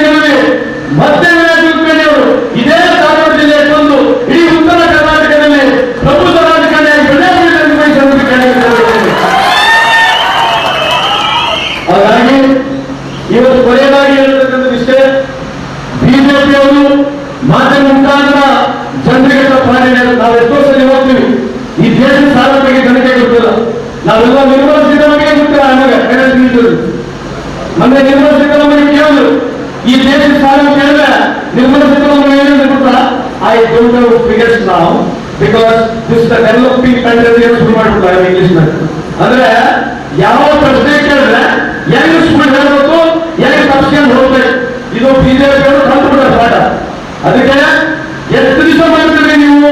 ಮತ್ತೆ ವಿನಯ್ ಕುಲಕರ್ಣಿ ಅವರು ಇದೇ ಧಾರವಾಡ ಜಿಲ್ಲೆ ಬಂದು ಇಡೀ ಉತ್ತರ ಕರ್ನಾಟಕದಲ್ಲಿ ಪ್ರಬುದ್ಧ ರಾಜಕಾರಣಿಯಾಗಿ ಹಾಗಾಗಿ ಇವತ್ತು ಕೊನೆಯದಾಗಿ ಹೇಳ್ತಕ್ಕಂಥ ವಿಷಯ, ಬಿಜೆಪಿಯವರು ಮಾಧ್ಯಮ ಮುಖಾಂತರ ಜನರಿಗೆ ತಪ್ಪಾಗಿದೆ. ನಾವು ಎಷ್ಟೋ ಸಲ ಹೋಗ್ತೀವಿ, ಈ ದೇಶದ ಸಾಲ ಬಗ್ಗೆ ಜನಕ್ಕೆ ಗೊತ್ತಿಲ್ಲ. ನಾವೆಲ್ಲ ನಿರ್ಮಲಾ ಸೀತಾರಾಮನ್ಗೆ ಗೊತ್ತಿಲ್ಲ. ಮೊನ್ನೆ ನಿರ್ಮಲಾ ಸೀತಾರಾಮನ್ ಕೇಳಿದ್ರು, ಈ ದೇಶದ ಸಾಲ ಕೇಳಿದ್ರೆ ನಿರ್ಮಲಾ ಸೀತಾರಾಮನ್ ಹೇಳಿದ್ರೆ ಗೊತ್ತಾ, I don't have figures now because this the developing country ಶುರು ಮಾಡ್ಬಿಡ್ತಾರೆ ಇಂಗ್ಲಿಷ್ ನಲ್ಲಿ. ಅಂದ್ರೆ ಯಾವ ಪ್ರಶ್ನೆ ಕೇಳಿದ್ರೆ ಹೆಂಗ್ ಸುಳ್ಳು ಹೇಳಬೇಕು, ಹೆಂಗ್ ತಪ್ಪಿಸ್ಕೊಂಡು ಹೋಗ್ಬೇಕು, ಇದು ಬಿಜೆಪಿ ಅವರು ತಂದುಬಿಟ್ಟ ಪಾಠ. ಅದಕ್ಕೆ ಎಷ್ಟು ದಿವಸ ಮಾಡ್ತೀರಿ ನೀವು?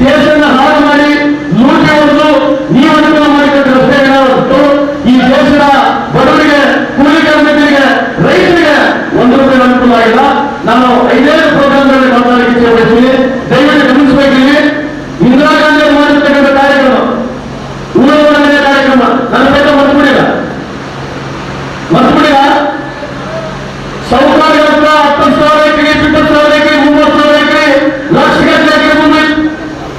ದೇಶನ ಹಾಳು ಮಾಡಿ ಲೂಟಿ ಹೊಡೆದು ನೀವು ಅನುಕೂಲ ಮಾಡಿಕೊಂಡ ರಸ್ತೆಗಳಾಗಿತ್ತು. ಈ ದೇಶದ ಬಡವರಿಗೆ, ಕೂಲಿ ಕಾರ್ಮಿಕರಿಗೆ, ರೈತರಿಗೆ ₹1 ಅನುಕೂಲ ಆಗಿಲ್ಲ. ನಾನು 5 ಪ್ರೋಗ್ರಾಮ್ಗಳಲ್ಲಿ ಮಾತಾಡಲಿಕ್ಕೆ ಇಚ್ಛೆ ಪಡ್ತೀನಿ, ದಯವಿಟ್ಟು ಗಮನಿಸಬೇಕಿಲ್ಲಿ. ಇಂದಿರಾ ಗಾಂಧಿ ಮಾಡಿರ್ತಕ್ಕಂಥ ಕಾರ್ಯಕ್ರಮ, ಊರೊಳಗಡೆ ಕಾರ್ಯಕ್ರಮ ನನ್ನ ಪೇಟ ಮರ್ತ್ಬಿಡಿಲ್ಲ. ಸೌಕರ್ಯ 10,000 ಎಕರೆ, 20,000 ಎಕರೆ, 30,000 ಎಕರೆ, ಲಕ್ಷಗಟ್ಟಲೆ ಎಕರೆ ಭೂಮಿ.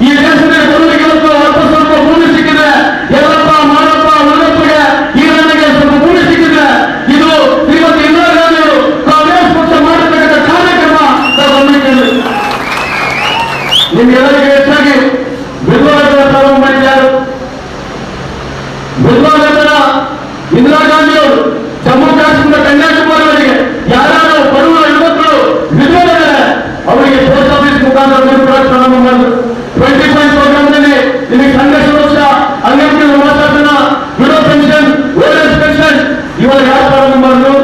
ಈ ದೇಶದಲ್ಲಿ ಬಡವರಿಗೆ ಅಲ್ಪ ಸ್ವಲ್ಪ ಭೂಮಿ ಸಿಕ್ಕಿದೆ. ಎಲ್ಲಪ್ಪ ಮಾಡಪ್ಪ ಉಳ್ಳಪ್ಪಗೆ ಈ ನನಗೆ ಸ್ವಲ್ಪ ಭೂಮಿ ಸಿಕ್ಕಿದೆ. ಇದು ಶ್ರೀಮತಿ ಇಂದಿರಾ ಗಾಂಧಿ ಅವರು ಕಾಂಗ್ರೆಸ್ ಪಕ್ಷ ಮಾಡತಕ್ಕಂಥ ಕಾರ್ಯಕ್ರಮ ಗಮನಿಸಿದೆ. ನಿಮ್ಗೆಲ್ಲರಿಗೆ ಹೆಚ್ಚಾಗಿ ಬಿಲ್ವಾಲಯದ ಪ್ರಾರಂಭ ಮಾಡಿದ್ದಾರೆ. ಬಿಲ್ವಾಲಯದ ಇಂದಿರಾ ಗಾಂಧಿ ಅವರು ಜಮ್ಮು ಕಾಶ್ಮೀರ ಕನ್ಯಾಕುಮಾರಿವರೆಗೆ ಯಾರು ಬಡವರ ಯುವಕರು ವಿಧವೆಗಳಿದ್ದಾರೆ ಅವರಿಗೆ ಪೋಸ್ಟ್ ಆಫೀಸ್ ಮುಖಾಂತರ ಪ್ರಾರಂಭ ಮಾಡಿದ್ರು. 25 ಪ್ರೋಗ್ರಾಮ್ನಲ್ಲಿ ನಿಮಗೆ ಸಂಘ ಸುರಕ್ಷಾ, ಅಂಗನವಾಡಿ ಮಾತಾಡೋಣ, widow pension, old age pension ಇವಾಗ ಯಾರು ಪ್ರಾರಂಭ ಮಾಡಿದ್ರು?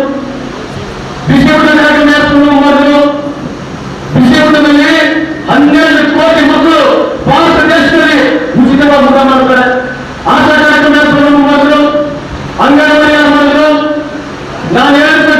ಬಿಸಿ ಊಟ ಕಾರ್ಯಕ್ರಮ ಯಾರು ಪ್ರಾರಂಭ ಮಾಡಿದ್ರು? ಬಿಸಿ ಊಟದಲ್ಲಿ 12 ಕೋಟಿ ಮಕ್ಕಳು ಭಾರತ ದೇಶದಲ್ಲಿ ಉಚಿತವಾಗಿ ಊಟ ಮಾಡ್ತಾರೆ. ಆಶಾ ಕಾರ್ಯಕ್ರಮ ಯಾರು ಪ್ರಾರಂಭ ಮಾಡಿದ್ರು? ಅಂಗನವಾಡಿ ಯಾರು ಮಾಡಿದ್ರು? ನಾನು ಹೇಳಿದ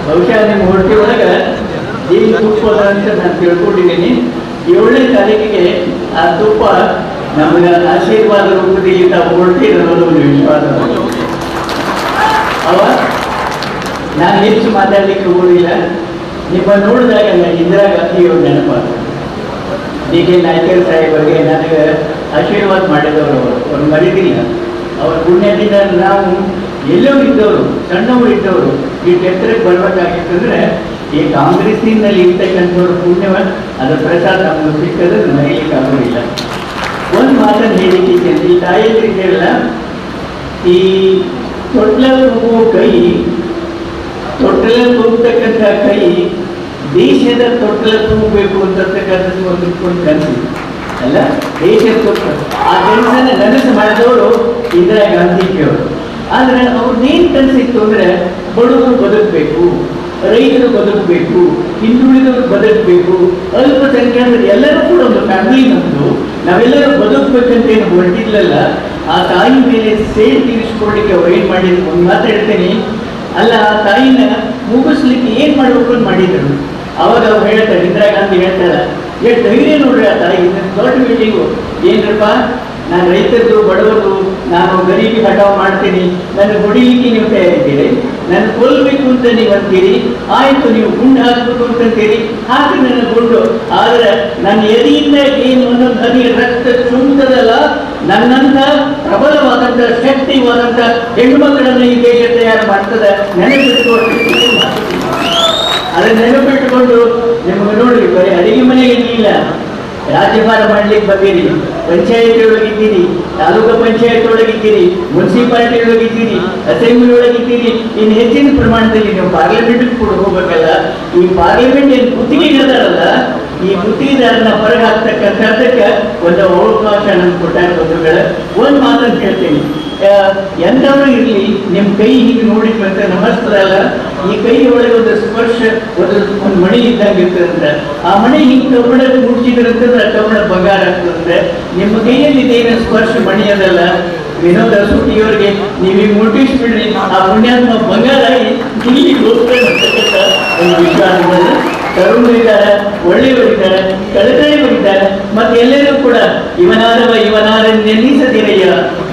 ಬಹುಶಃ ನಿಮ್ಮ ಹೊಟ್ಟೆ ಒಳಗೆ ಏನು ತುಪ್ಪ ಅದ ಅಂತ ನಾನು ತಿಳ್ಕೊಂಡಿದ್ದೀನಿ. 7ನೇ ತಾರೀಕಿಗೆ ಆ ತುಪ್ಪ ನಮಗೆ ಆಶೀರ್ವಾದ ರೂಪದಲ್ಲಿ ತಾವು ಕೊಡ್ತೀರ ಅನ್ನೋದು ಒಂದು ವಿಶ್ವಾಸ. ಅವ ನಾನು ಹೆಚ್ಚು ಮಾತಾಡಲಿಕ್ಕೆ ಹೋಗಿಲ್ಲ. ನಿಮ್ಮ ನೋಡಿದಾಗ ಇಂದಿರಾ ಗಾಂಧಿಯವರು ನೆನಪಾಗ್ತದೆ. ಡಿ.ಕೆ. ನಾಯ್ಕರ್ ಸಾಹೇಬರಿಗೆ ನನಗೆ ಆಶೀರ್ವಾದ ಮಾಡಿದವರು ಅವ್ರು ಮರೀದಿಲ್ಲ. ಅವ್ರ ಪುಣ್ಯದಿಂದ ನಾವು ಎಲ್ಲೋ ಇದ್ದವರು, ಸಣ್ಣವರು ಇದ್ದವರು ಈ ಎತ್ತರಕ್ಕೆ ಬರ್ಬೇಕಾಗಿತ್ತಂದ್ರೆ ಈ ಕಾಂಗ್ರೆಸ್ಸಿನಲ್ಲಿ ಇರ್ತಕ್ಕಂಥವ್ರ ಪುಣ್ಯವ ಅದರ ಪ್ರಸಾದ ನಮಗೆ ಸಿಕ್ಕದ್ರೆ ಮರೀಲಿಕ್ಕೆ ಆಗೋದಿಲ್ಲ. ಒಂದು ಮಾತನ್ನು ಹೇಳಿಕ್ಕೆ ಈ ತಾಯಿಯರಿಗೆಲ್ಲ ಈ ತೊಟ್ಲ ತೂಗುವ ಕೈ, ತೊಟ್ಟಲ ತೂಗ್ತಕ್ಕಂಥ ಕೈ ದೇಶದ ತೊಟ್ಟಲ ತೂಗಬೇಕು ಅಂತಕ್ಕಂಥದ್ದು ಒಂದು ಕನಸು ಅಲ್ಲ, ದೇಶದ ತೊಟ್ಟಲ. ಆ ಕನಸನ್ನ ನನಸು ಮಾಡಿದವರು ಇಂದಿರಾ ಗಾಂಧೀಜಿಯವರು. ಆದ್ರೆ ಅವ್ರದ್ದೇನು ಕನಸಿತ್ತು ಅಂದ್ರೆ ಬಡವರು ಬದುಕಬೇಕು, ರೈತರು ಬದುಕಬೇಕು, ಹಿಂದುಳಿದವರು ಬದುಕಬೇಕು, ಅಲ್ಪಸಂಖ್ಯಾತರು ಎಲ್ಲರೂ ಕೂಡ ಒಂದು ಫ್ಯಾಮಿಲಿ ನಮ್ದು, ನಾವೆಲ್ಲರೂ ಬದುಕಬೇಕಂತ ಏನು ಹೊರಟಿದ್ಲಲ್ಲ. ಆ ತಾಯಿ ಮೇಲೆ ಸೇಡ್ ತೀರಿಸ್ಕೊಳ್ಳಿಕ್ಕೆ ಅವ್ರು ಏನ್ ಮಾಡಿದ್ರು, ಒಂದು ಮಾತು ಹೇಳ್ತೇನೆ. ಅಲ್ಲ, ಆ ತಾಯಿನ ಮುಗಿಸ್ಲಿಕ್ಕೆ ಏನ್ ಮಾಡ್ಬೇಕು ಅಂತ ಮಾಡಿದ್ರು. ಅವಾಗ ಅವ್ರು ಹೇಳ್ತಾರೆ, ಇಂದಿರಾ ಗಾಂಧಿ ಹೇಳ್ತಾರ, ಎಷ್ಟು ಧೈರ್ಯ ನೋಡ್ರಿ ಆ ತಾಯಿ, ದೊಡ್ಡ ಮೀಟಿಂಗು. ಏನ್ರಪ್ಪ, ನಾನು ರೈತರದು ಬಡವರು, ನಾನು ಗರೀಬಿ ಹಠಾವ್ ಮಾಡ್ತೀನಿ, ನನ್ನ ಹೊಡಿಲಿಕ್ಕೆ ನೀವು ತಯಾರಿದ್ದೀರಿ, ನನ್ನ ಕೊಲ್ಲಬೇಕು ಅಂತ ನೀವು ಅಂತೀರಿ, ಆಯ್ತು ನೀವು ಗುಂಡು ಹಾಕ್ಬೇಕು ಅಂತಂತೀರಿ, ಹಾಕಿ ನನ್ನ ಗುಂಡು. ಆದ್ರೆ ನನ್ನ ಎದೆಯಿಂದ ಏನು ಒಂದೊಂದು ಹನಿ ರಕ್ತ ಚುಂತದಲ್ಲ, ನನ್ನಂತ ಪ್ರಬಲವಾದಂತ ಶಕ್ತಿವಾದಂತ ಹೆಣ್ಣು ಮಕ್ಕಳನ್ನು ಈ ದೇಶ ತಯಾರು ಮಾಡ್ತದೆ. ನೆನಪಿಟ್ಕೊಂಡು ಅದನ್ನ ನೆನಪಿಟ್ಟುಕೊಂಡು ನಿಮಗೆ ನೋಡ್ರಿ, ಬರೀ ಅಡಿಗೆ ಮನೆಗೆ ಇಲ್ಲ, ರಾಜ್ಯಭಾರ ಮಾಡ್ಲಿಕ್ಕೆ ಬಂದಿರಿ, ಪಂಚಾಯತಿ ಒಳಗಿದ್ದೀರಿ, ತಾಲೂಕು ಪಂಚಾಯತ್ ಒಳಗಿದ್ದೀರಿ, ಮುನ್ಸಿಪಾಲಿಟಿ ಒಳಗಿದ್ದೀರಿ, ಅಸೆಂಬ್ಲಿ ಒಳಗಿದ್ದೀರಿ. ಇನ್ನು ಹೆಚ್ಚಿನ ಪ್ರಮಾಣದಲ್ಲಿ ನೀವು ಪಾರ್ಲಿಮೆಂಟ್ ಕೂಡ ಹೋಗ್ಬೇಕಲ್ಲ. ಈ ಪಾರ್ಲಿಮೆಂಟ್ ಏನು ಗುತ್ತಿಗೆದಾರಲ್ಲ, ಈ ಗುತ್ತಿಗೆದಾರನ ಹೊರಗೆ ಹಾಕ್ತಕ್ಕಂಥದ್ದಕ್ಕೆ ಒಂದು ಅವಕಾಶ ನಮ್ಗೆ ಕೊಟ್ಟಾಗ ಬಂಧುಗಳ. ಒಂದು ಮಾತನ್ನು ಹೇಳ್ತೀನಿ, ಎಂಥವ್ರು ಇರಲಿ, ನಿಮ್ಮ ಕೈ ಹೀಗೆ ನೋಡಿದ್ರಂತ ನಮಸ್ತಾರಲ್ಲ, ಈ ಕೈ ಒಳಗೆ ಒಂದು ಸ್ಪರ್ಶ, ಒಂದು ಮಣಿ ಇದ್ದಂಗೆ ಇರ್ತದಂತೆ. ಆ ಮಣಿ ಹಿಂಗೆ ಕಬ್ಬಣ ಮುಡ್ಸಿದ್ರಂತಂದ್ರೆ ಕಬ್ಬಣ ಬಂಗಾರ ಆಗ್ತದಂತೆ. ನಿಮ್ಮ ಕೈಯಲ್ಲಿ ಇದೇನು ಸ್ಪರ್ಶ ಮಣಿ ಅದಲ್ಲ, ವಿನೋದ ಸುಟ್ಟಿಯವರಿಗೆ ನೀವೀಗ ಮುಟ್ಟಿಸ್ಬಿಡ್ರಿ, ಆ ಪುಣ್ಯಾತ್ಮ ಬಂಗಾರ ಇಲ್ಲಿ ಹೋಗ್ತಾರೆ ಅಂತಕ್ಕಂಥ ಒಂದು ವಿಶ್ವಾಸಗಳು. ತರುಣರಿದ್ದಾರೆ, ಒಳ್ಳೆಯವರಿದ್ದಾರೆ, ಕಳಕಳಿಯವರಿದ್ದಾರೆ. ಮತ್ತೆ ಎಲ್ಲರೂ ಕೂಡ ಇವನಾರವ ಇವನಾರ ನೆನೆಸದಿರಯ್ಯ,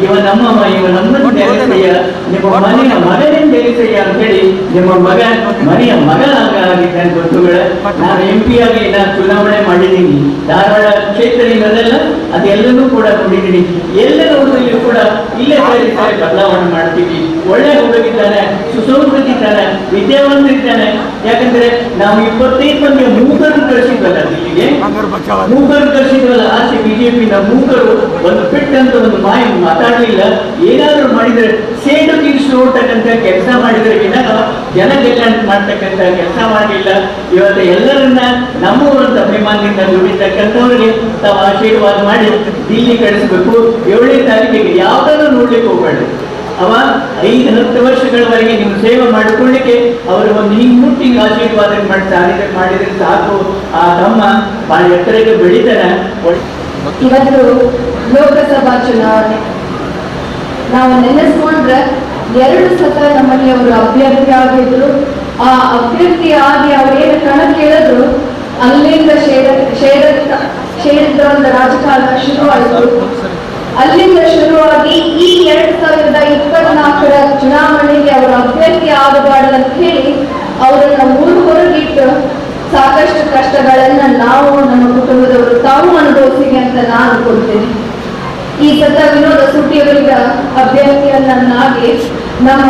ಇವ ನಮ್ಮಮ್ಮ ಇವ ನಮ್ಮನ್ನು ನೆನೆಸಯ್ಯ, ನಿಮ್ಮ ಮನೆಯ ಮಗನೇ ನೆನೆಸಯ್ಯ ಅಂತ ಹೇಳಿ ನಿಮ್ಮ ಮಗ ಮನೆಯ ಮಗನಾಗಿದ್ದಾನೆ. ಬಂಧುಗಳ, ನಾನು MP ಆಗಿ ನಾನು ಚುನಾವಣೆ ಮಾಡಿದ್ದೀನಿ. ಧಾರವಾಡ ಕ್ಷೇತ್ರದಿಂದಲ್ಲ, ಅದೆಲ್ಲನೂ ಕೂಡ ನೋಡಿದ್ದೀನಿ. ಎಲ್ಲ ನೋಡುವಲ್ಲಿ ಕೂಡ ಇಲ್ಲೇ ಸಾರಿ ಬದಲಾವಣೆ ಮಾಡ್ತೀವಿ. ಒಳ್ಳೆ ಹುಡುಗಿದ್ದಾನೆ, ಸುಸಂಸ್ಕೃತಿದ್ದಾನೆ, ವಿದ್ಯಾವಂತರಿದ್ದಾನೆ. ಯಾಕಂದ್ರೆ ನಾವು 25 ಮಂದಿ ಮೂಕರು ಕಳಿಸಿದ್ವಲ್ಲ ಇಲ್ಲಿಗೆ, ಮೂಕರು ಕಳಿಸಿದ್ವಲ್ಲ. ಆಸೆ ಬಿಜೆಪಿನ ಮೂಕರು ಒಂದು ಫಿಟ್ ಅಂತ ಒಂದು ಮಾತಾಡಲಿಲ್ಲ. ಏನಾದ್ರು ಮಾಡಿದ್ರೆ ಸೇಡು ತೀರಿಸಿಕೊಳ್ತಕ್ಕಂಥ ಕೆಲಸ ಮಾಡಿದ್ರೆ ವಿನಃ ಜನ ಗೆಲ್ಲ ಮಾಡ್ತಕ್ಕಂಥ ಕೆಲಸ ಮಾಡಲಿಲ್ಲ. ಇವತ್ತು ಎಲ್ಲರನ್ನ ನಮ್ಮೂರಂತ ಅಭಿಮಾನದಿಂದ ದುಡಿತಕ್ಕಂಥವ್ರಿಗೆ ತಾವು ಆಶೀರ್ವಾದ ಮಾಡಿ ದಿಲ್ಲಿ ಕಳಿಸ್ಬೇಕು. 7ನೇ ತಾರೀಕಿಗೆ ಯಾವ್ದಾದ್ರು ನೋಡ್ಲಿಕ್ಕೆ ಹೋಗ್ಬೇಡಿ. ಅವ 5-10 ವರ್ಷಗಳವರೆಗೆ ನೀವು ಸೇವೆ ಮಾಡಿಕೊಳ್ಳಿಕ್ಕೆ ಅವರು ಒಂದು ಹಿಂಗ್ ಮುಟ್ಟಿ ಆಶೀರ್ವಾದ ಮಾಡಿದ್ರೆ ಸಾಕು. ಆ ತಮ್ಮ ಬಹಳ ಎತ್ತರಕ್ಕೆ ಬೆಳಿತಾನೆ. ಇವತ್ತು ಲೋಕಸಭಾ ಚುನಾವಣೆ ನಾವು ನೆನೆಸ್ಕೊಂಡ್ರೆ 2 ಸತ ನಮ್ಮಲ್ಲಿ ಅವರು ಅಭ್ಯರ್ಥಿ ಆಗಿದ್ರು. ಆ ಅಭ್ಯರ್ಥಿ ಆಗಿ ಅವರೇನು ಕಣ ಕೇಳಿದ್ರು, ಅಲ್ಲಿಂದ ಶೇರಿದ್ರ ಒಂದು ರಾಜಕಾರಣ ಶುರುವಾಯಿತು. ಅಲ್ಲಿಂದ ಶುರುವಾಗಿ ಈ 2024ರ ಚುನಾವಣೆಗೆ ಅವರು ಅಭ್ಯರ್ಥಿ ಆಗಬಾರ್ದು ಅಂತ ಹೇಳಿ ಅವರನ್ನ ಹೊರಗಿಟ್ಟು ಸಾಕಷ್ಟು ಕಷ್ಟಗಳನ್ನ ನಾವು, ನಮ್ಮ ಕುಟುಂಬದವರು ತಾವು ಅನುಭವಿಸಿದೆ ಅಂತ ನಾನು ಕೊಡ್ತೇನೆ. ಈ ಸತ ವಿನೋದ ಸುಟ್ಟಿಯವರಿಗೆ ಅಭ್ಯರ್ಥಿಯನ್ನಾಗಿ ನಮ್ಮ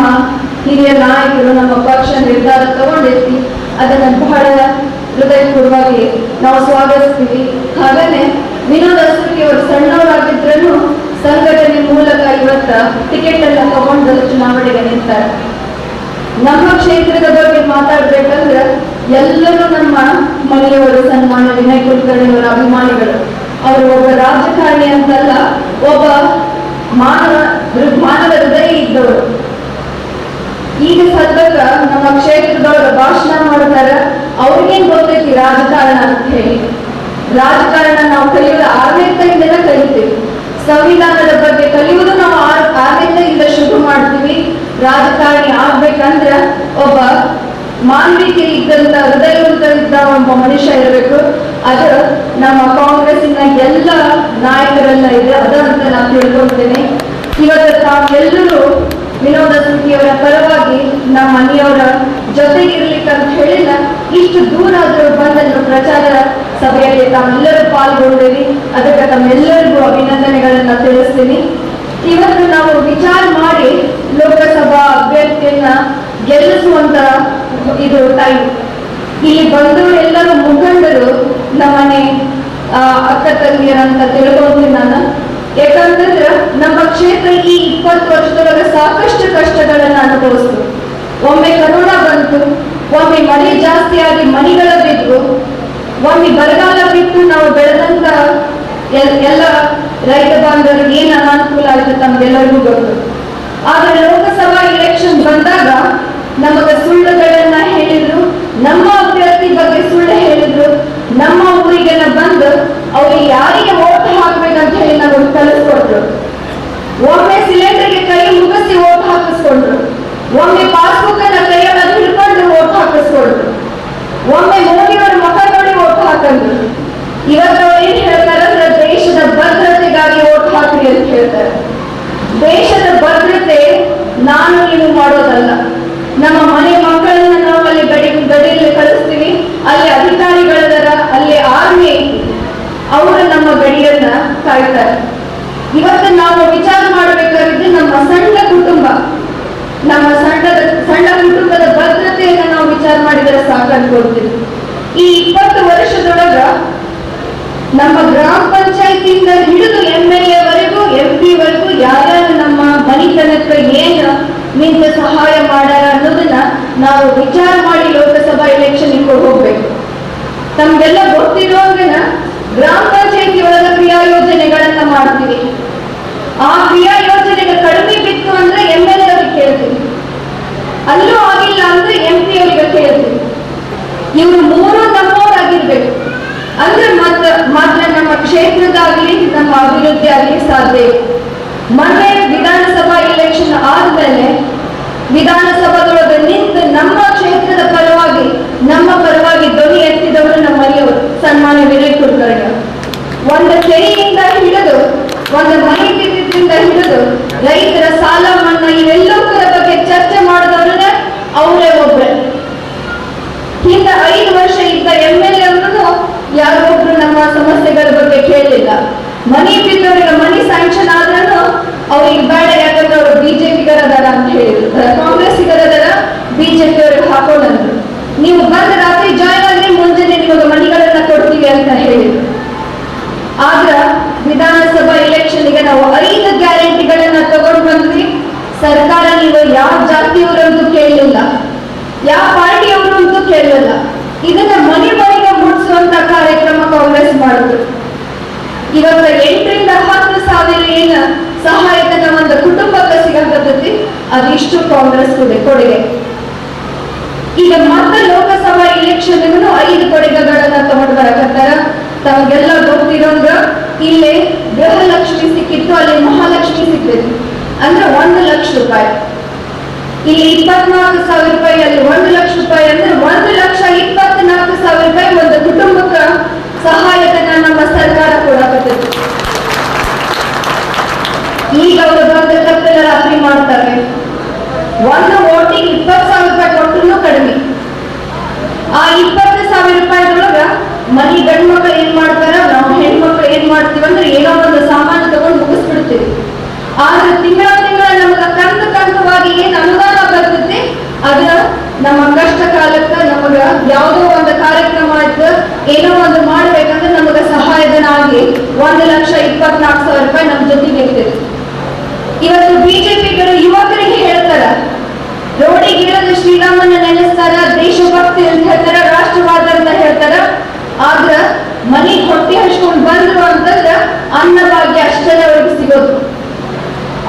ಹಿರಿಯ ನಾಯಕರು, ನಮ್ಮ ಪಕ್ಷ ನಿರ್ಧಾರ ತಗೊಂಡಿರ್ತಿ. ಅದನ್ನ ಬಹಳ ಹೃದಯಪೂರ್ವವಾಗಿ ನಾವು ಸ್ವಾಗತಿಸ್ತೀವಿ. ಹಾಗೇನೆ ವಿನೋದ ಸುಟ್ಟಿಯವರು ಸಣ್ಣವರಾಗಿದ್ರೂ ಸಂಘಟನೆ ಮೂಲಕ ಇವತ್ತ ಟಿಕೆಟ್ ಅನ್ನ ತಗೊಂಡು ಚುನಾವಣೆಗೆ ನಿಂತಾರೆ. ನಮ್ಮ ಕ್ಷೇತ್ರದ ಬಗ್ಗೆ ಮಾತಾಡ್ಬೇಕಂದ್ರೆ ಎಲ್ಲರೂ ನಮ್ಮ ಮನೆಯವರು, ಸನ್ಮಾನ ವಿನಯ್ ಕುಲಕರ್ಣಿಯವರ ಅಭಿಮಾನಿಗಳು. ಅವರು ಒಬ್ಬ ರಾಜಕಾರಣಿ ಅಂತಲ್ಲ, ಒಬ್ಬ ಮಾನವ ಹೃದಯ ಇದ್ದವರು. ಈಗ ಸದ್ಯಕ್ಕ ನಮ್ಮ ಕ್ಷೇತ್ರದೊಳಗ ಭಾಷಣ ಮಾಡ್ತಾರೆ. ಅವ್ರಿಗೇನ್ ಗೊತ್ತೈತಿ ರಾಜಕಾರಣ ಅಂತ ಹೇಳಿ. ರಾಜಕಾರಣ ನಾವು ಕಲಿಯೋದು 6ನೇ ತರಗತಿಯಿಂದ ಕಲಿತೀವಿ. ಸಂವಿಧಾನದ ಬಗ್ಗೆ ಕಲಿಯುವುದು ನಾವು 6ನೇ ತರಗತಿಯಿಂದ ಶುರು ಮಾಡ್ತೀವಿ. ರಾಜಕಾರಣಿ ಆಗ್ಬೇಕಂದ್ರ ಒಬ್ಬ ಮಾನವೀಯತೆ ಇದ್ದಂತ ಹೃದಯವಂತ ಒಬ್ಬ ಮನುಷ್ಯ ಇರಬೇಕು. ಅದು ನಮ್ಮ ಕಾಂಗ್ರೆಸ್ಸಿನ ಎಲ್ಲ ನಾಯಕರೆಲ್ಲ ಇದೆ ಅದ ಅಂತ ನಾನು ತಿಳ್ಕೊಳ್ತೇನೆ. ಇವತ್ತು ತಾವೆಲ್ಲರೂ ವಿನೋದ ಸುಖಿಯವರ ಪರವಾಗಿ ನಮ್ಮ ಮನೆಯವರ ಜೊತೆಗಿರ್ಲಿಕ್ಕೆ ಅಂತ ಹೇಳಿಲ್ಲ ಇಷ್ಟು ದೂರ ಆದರೂ ಬಂದನ್ನು ಪ್ರಚಾರ ಸಭೆಯಲ್ಲಿ ತಾವೆಲ್ಲರೂ ಪಾಲ್ಗೊಂಡಿರಿ. ಅದಕ್ಕೆ ತಮ್ಮೆಲ್ಲರಿಗೂ ಅಭಿನಂದನೆಗಳನ್ನ ತಿಳಿಸ್ತೀನಿ. ಇವತ್ತು ನಾವು ವಿಚಾರ ಮಾಡಿ ಲೋಕಸಭಾ ಅಭ್ಯರ್ಥಿಯನ್ನ ಗೆಲ್ಲಿಸುವಂತ ಇದು ಟೈಮ್. ಇಲ್ಲಿ ಬಂದವರು ಎಲ್ಲರೂ ಮುಖಂಡರು ನಮ್ಮನೆ ಅಕ್ಕ ತಂಗಿಯರಂತ ತಿಳ್ಕೊಂತೀನಿ ನಾನು. ಯಾಕಂತಂದ್ರೆ ನಮ್ಮ ಕ್ಷೇತ್ರ ಈ 20 ವರ್ಷದೊಳಗೆ ಸಾಕಷ್ಟು ಕಷ್ಟಗಳನ್ನ ಅನುಭವಿಸ್ತು. ಒಮ್ಮೆ ಕರೋನಾ ಬಂತು, ಒಮ್ಮೆ ಮಳೆ ಜಾಸ್ತಿ ಆಗಿ ಮನೆಗಳ ಬಿದ್ದು, ಒಮ್ಮೆ ಬರಗಾಲ ಬಿಟ್ಟು ನಾವು ಬೆಳೆದಂತ ಎಲ್ಲ ರೈತ ಬಾಂಧವರಿಗೆ ಏನು ಅನಾನುಕೂಲ ಆಯ್ತು ತಮ್ಗೆಲ್ಲರಿಗೂ ಗೊತ್ತು. ಆದ್ರೆ ಲೋಕಸಭಾ ಎಲೆಕ್ಷನ್ ಬಂದಾಗ ನಮಗೆ ಸುಳ್ಳುಗಳನ್ನ ಹೇಳಿದ್ರು, ನಮ್ಮ ಅಭ್ಯರ್ಥಿ ಬಗ್ಗೆ ಸುಳ್ಳು ಹೇಳಿದ್ರು. ನಮ್ಮ ಊರಿಗೆಲ್ಲ ಬಂದು ಅವ್ರಿಗೆ ಯಾರಿಗೆ ಓಟ್ ಹಾಕ್ಬೇಕಂತ ಹೇಳಿ ನಮಗೆ ಕಲಿಸ್ಕೊಟ್ರು. ಒಮ್ಮೆ ಸಿಲಿಂಡರ್ಗೆ ಕೈ ಮುಗಿಸಿ ಓಟ್ ಹಾಕಿಸ್ಕೊಂಡ್ರು, ಒಮ್ಮೆ ಪಾಸ್ಬುಕ್ ಅನ್ನ ಕೈಯೊಳಗೆ ಹಿಡ್ಕೊಂಡು ಓಟ್ ಹಾಕಿಸ್ಕೊಂಡ್ರು, ಒಮ್ಮೆ ಮೋದಿಯವರ ಮುಖ ನೋಡಿ ಓಟ್ ಹಾಕಂದ್ರು. ಇವತ್ತು ಅವ್ರು ಏನ್ ಹೇಳ್ತಾರೆ ಅಂದ್ರೆ ದೇಶದ ಭದ್ರತೆಗಾಗಿ ಓಟ್ ಹಾಕ್ರಿ ಅಂತ ಹೇಳ್ತಾರೆ. ದೇಶದ ಭದ್ರತೆ ನಾನು ನೀವು ಮಾಡೋದಲ್ಲ. ನಮ್ಮ ಮನೆ ಮಕ್ಕಳನ್ನ ನಾವು ಅಲ್ಲಿ ಗಡಿಯಲ್ಲಿ ಕಳಿಸ್ತೀವಿ, ಅಲ್ಲಿ ಅಧಿಕಾರಿಗಳದರ, ಅಲ್ಲಿ ಆರ್ಮಿ ಐತಿ, ಅವರು ನಮ್ಮ ಗಡಿಯನ್ನ ಕಾಯ್ತಾರೆ. ಇವತ್ತು ನಾವು ವಿಚಾರ ಮಾಡಬೇಕಾಗಿದ್ದು ನಮ್ಮ ಸಣ್ಣ ಕುಟುಂಬ, ನಮ್ಮ ಸಣ್ಣ ಕುಟುಂಬದ ಭದ್ರತೆಯನ್ನ ನಾವು ವಿಚಾರ ಮಾಡಿದರೆ ಸಾಕನ್ಕೊಳ್ತೀವಿ. ಈ 20 ವರ್ಷದೊಳಗ ನಮ್ಮ ಗ್ರಾಮ ಪಂಚಾಯತಿಯಿಂದ ಹಿಡಿದು MLA ವರೆಗೂ MP ವರೆಗೂ ಯಾರ್ಯಾರು ನಮ್ಮ ಮನಿತನಕ್ಕೆ ಏನು ನಿಂತು ಸಹಾಯ ಮಾಡ್ಯಾರ ಅನ್ನೋದನ್ನ ನಾವು ವಿಚಾರ ಮಾಡಿ ಲೋಕಸಭಾ ಎಲೆಕ್ಷನ್ ಹೋಗ್ಬೇಕು. ತಮ್ಗೆಲ್ಲ ಗೊತ್ತಿರುವಂಗನ ಗ್ರಾಮ ಪಂಚಾಯತಿ ಒಳಗ ಕ್ರಿಯಾ ಯೋಜನೆಗಳನ್ನ ಮಾಡ್ತೀವಿ. ಆ ಕ್ರಿಯಾ ಯೋಜನೆಗೆ ಕಡಿಮೆ ಬಿತ್ತು ಅಂದ್ರೆ MLA ಅವ್ರಿಗೆ ಕೇಳ್ತೀವಿ, ಅಲ್ಲೂ ಆಗಿಲ್ಲ ಅಂದ್ರೆ MP ಅವರಿಗೆ ಕೇಳ್ತೀವಿ. ಇವ್ರು ಮೂರು ನಮ್ಮವರಾಗಿರ್ಬೇಕು ಅಂದ್ರೆ ಮಾತ್ರ ನಮ್ಮ ಕ್ಷೇತ್ರದಾಗ್ಲಿ ನಮ್ಮ ಅಭಿವೃದ್ಧಿ ಆಗಲಿ ಸಾಧ್ಯ. ಮೊನ್ನೆ ವಿಧಾನಸಭಾ ಎಲೆಕ್ಷನ್ ಆದ್ಮೇಲೆ ವಿಧಾನಸಭಾದೊಳಗೆ ನಿಂತು ನಮ್ಮ ಕ್ಷೇತ್ರದ ಪರವಾಗಿ ಧ್ವನಿ ಎತ್ತಿದವರು ನಮ್ಮ ಮನೆಯವರು ಸನ್ಮಾನ್ಯ ವಿನಯ್ ಕುಲಕರ್ಣಿ. ಒಂದು ಕೆರೆಯಿಂದ ಹಿಡಿದು ಒಂದು ಮನೆ ಬಿದ್ದಿದ್ರಿಂದ ಹಿಡಿದು ರೈತರ ಸಾಲ ಮನ್ನಾ ಇವೆಲ್ಲದರ ಬಗ್ಗೆ ಚರ್ಚೆ ಮಾಡಿದವ್ರನ್ನ ಅವರೇ ಒಬ್ರೆ. ಹಿಂದೆ 5 ವರ್ಷ ಇದ್ದ MLA ಅವರನ್ನು ಯಾರೊಬ್ರು ನಮ್ಮ ಸಮಸ್ಯೆಗಳ ಬಗ್ಗೆ ಕೇಳಲಿಲ್ಲ. ಮನಿ ಬಿದ್ದವರಿಗೆ ಮನಿ ಸ್ಯಾಂಕ್ಷನ್ ಆದ್ರೂ ಅವ್ರಿಗೆ ಬೇಡ, ಯಾಕಂದ್ರೆ ಅವರು ಬಿಜೆಪಿಗರದಾರ ಅಂತ ಹೇಳಿದ್ರು, ಕಾಂಗ್ರೆಸ್ಸಿಗರದಾರ, ಬಿಜೆಪಿ ಅವ್ರಿಗೆ ಹಾಕೊಂಡ್ರು. ನೀವು ಬಂದ ರಾತ್ರಿ ಜಾಯ್ನ್ ಆದ್ರೆ ಮುಂಜಾನೆ ನಿಮಗೆ ಮನಿಗಳನ್ನ ಕೊಡ್ತೀವಿ ಅಂತ ಹೇಳಿದ್ರು. ಆದ್ರ ವಿಧಾನಸಭಾ ಎಲೆಕ್ಷನ್ಗೆ ನಾವು 5 ಗ್ಯಾರಂಟಿಗಳನ್ನ ತಗೊಂಡು ಬಂದ್ವಿ. ಸರ್ಕಾರ ನೀವು ಯಾವ ಜಾತಿಯವರಂತೂ ಕೇಳಲಿಲ್ಲ, ಯಾವ ಪಾರ್ಟಿಯವರು ಅಂತೂ ಕೇಳಲಿಲ್ಲ. ಇದನ್ನ ಮನೆಗಳಿಗೆ ಮುಟ್ಟಿಸುವಂತ ಕಾರ್ಯಕ್ರಮ ಕಾಂಗ್ರೆಸ್ ಮಾಡಿದ್ರು. ಇವತ್ತು 8ರಿಂದ 10 ಸಾವಿರ ಏನು ಸಹಾಯಧನ ಒಂದು ಕುಟುಂಬಕ್ಕೆ ಸಿಗಕತ್ತೈತಿ, ಅದಿಷ್ಟು ಕಾಂಗ್ರೆಸ್ ಕೊಡುಗೆ. ಈಗ ಮತ್ತೆ ಲೋಕಸಭಾ ಎಲೆಕ್ಷನ್ 5 ಕೊಡುಗೆಗಳನ್ನ ತಗೊಂಡು ಬರಕತ್ತಾರ. ತಮಗೆಲ್ಲ ಗೊತ್ತಿರೋಂಗ ಇಲ್ಲಿ ಗೃಹಲಕ್ಷ್ಮಿ ಸಿಕ್ಕಿತ್ತು, ಅಲ್ಲಿ ಮಹಾಲಕ್ಷ್ಮಿ ಸಿಕ್ಕಿತ್ತು. ಅಂದ್ರೆ 1 ಲಕ್ಷ ರೂಪಾಯಿ. ಇಲ್ಲಿ 24,000 ರೂಪಾಯಿ, ಅಲ್ಲಿ 1 ಲಕ್ಷ ರೂಪಾಯಿ ಅಂದ್ರೆ 1,24,000 ರೂಪಾಯಿ ಒಂದು ಕುಟುಂಬಕ್ಕೆ ಸಹಾಯಧನ ನಮ್ಮ ಸರ್ಕಾರ ಕೊಡಕತ್ತೈತಿ. ಈಗ ಅವರು ಬಂದ ತಪ್ಪೆಲ್ಲ ರಾತ್ರಿ ಮಾಡ್ತಾರೆ. ಒಂದು ವೋಟಿಗೆ 20,000 ರೂಪಾಯಿ ಕೊಟ್ಟರು ಕಡಿಮೆ. ಆ 20,000 ರೂಪಾಯಿದೊಳಗ ಮನಿ ಗಂಡು ಮಕ್ಕಳು ಏನ್ ಮಾಡ್ತಾರ, ನಾವು ಹೆಣ್ಮಕ್ಳು ಏನ್ ಮಾಡ್ತೀವಿ ಅಂದ್ರೆ ಏನೋ ಒಂದು ಸಾಮಾನು ತಗೊಂಡು ಮುಗಿಸ್ಬಿಡ್ತೀವಿ. ಆದ್ರೆ ತಿಂಗಳ ನಮ್ಗೆ ಕಂತವಾಗಿ ಏನ್ ಅನುದಾನ ಬರ್ತೈತಿ ಅದ ನಮ್ಮ ಕಷ್ಟ ಕಾಲಕ್ಕ ನಮಗ ಯಾವುದೋ ಒಂದು ಕಾರ್ಯಕ್ರಮ ಆಯ್ತು, ಏನೋ ಒಂದು ಮಾಡ್ಬೇಕಂದ್ರೆ ನಮಗ ಸಹಾಯಧನ ಆಗಿ 1,24,000 ರೂಪಾಯಿ ನಮ್ಮ ಜೊತೆಗೆ ಇರ್ತೈತಿ. ಇವತ್ತು ಬಿಜೆಪಿಗರು ಯುವಕರಿಗೆ ಹೇಳ್ತಾರ, ರೋಡಿಗೆ ಇಳಿದು ಶ್ರೀರಾಮನ ನೆನೆಸ್ತಾರ, ದೇಶಭಕ್ತಿ ಅಂತ ಹೇಳ್ತಾರ, ರಾಷ್ಟ್ರವಾದ ಅಂತ ಹೇಳ್ತಾರ. ಆದ್ರ ಮನಿ ಹೊಟ್ಟೆ ಹಚ್ಕೊಂಡು ಬಂದ್ರು ಅಂತಂದ್ರ ಅನ್ನಭಾಗ್ಯ ಅಷ್ಟೆಲ್ಲ ಅವ್ರಿಗೆ ಸಿಗೋದು.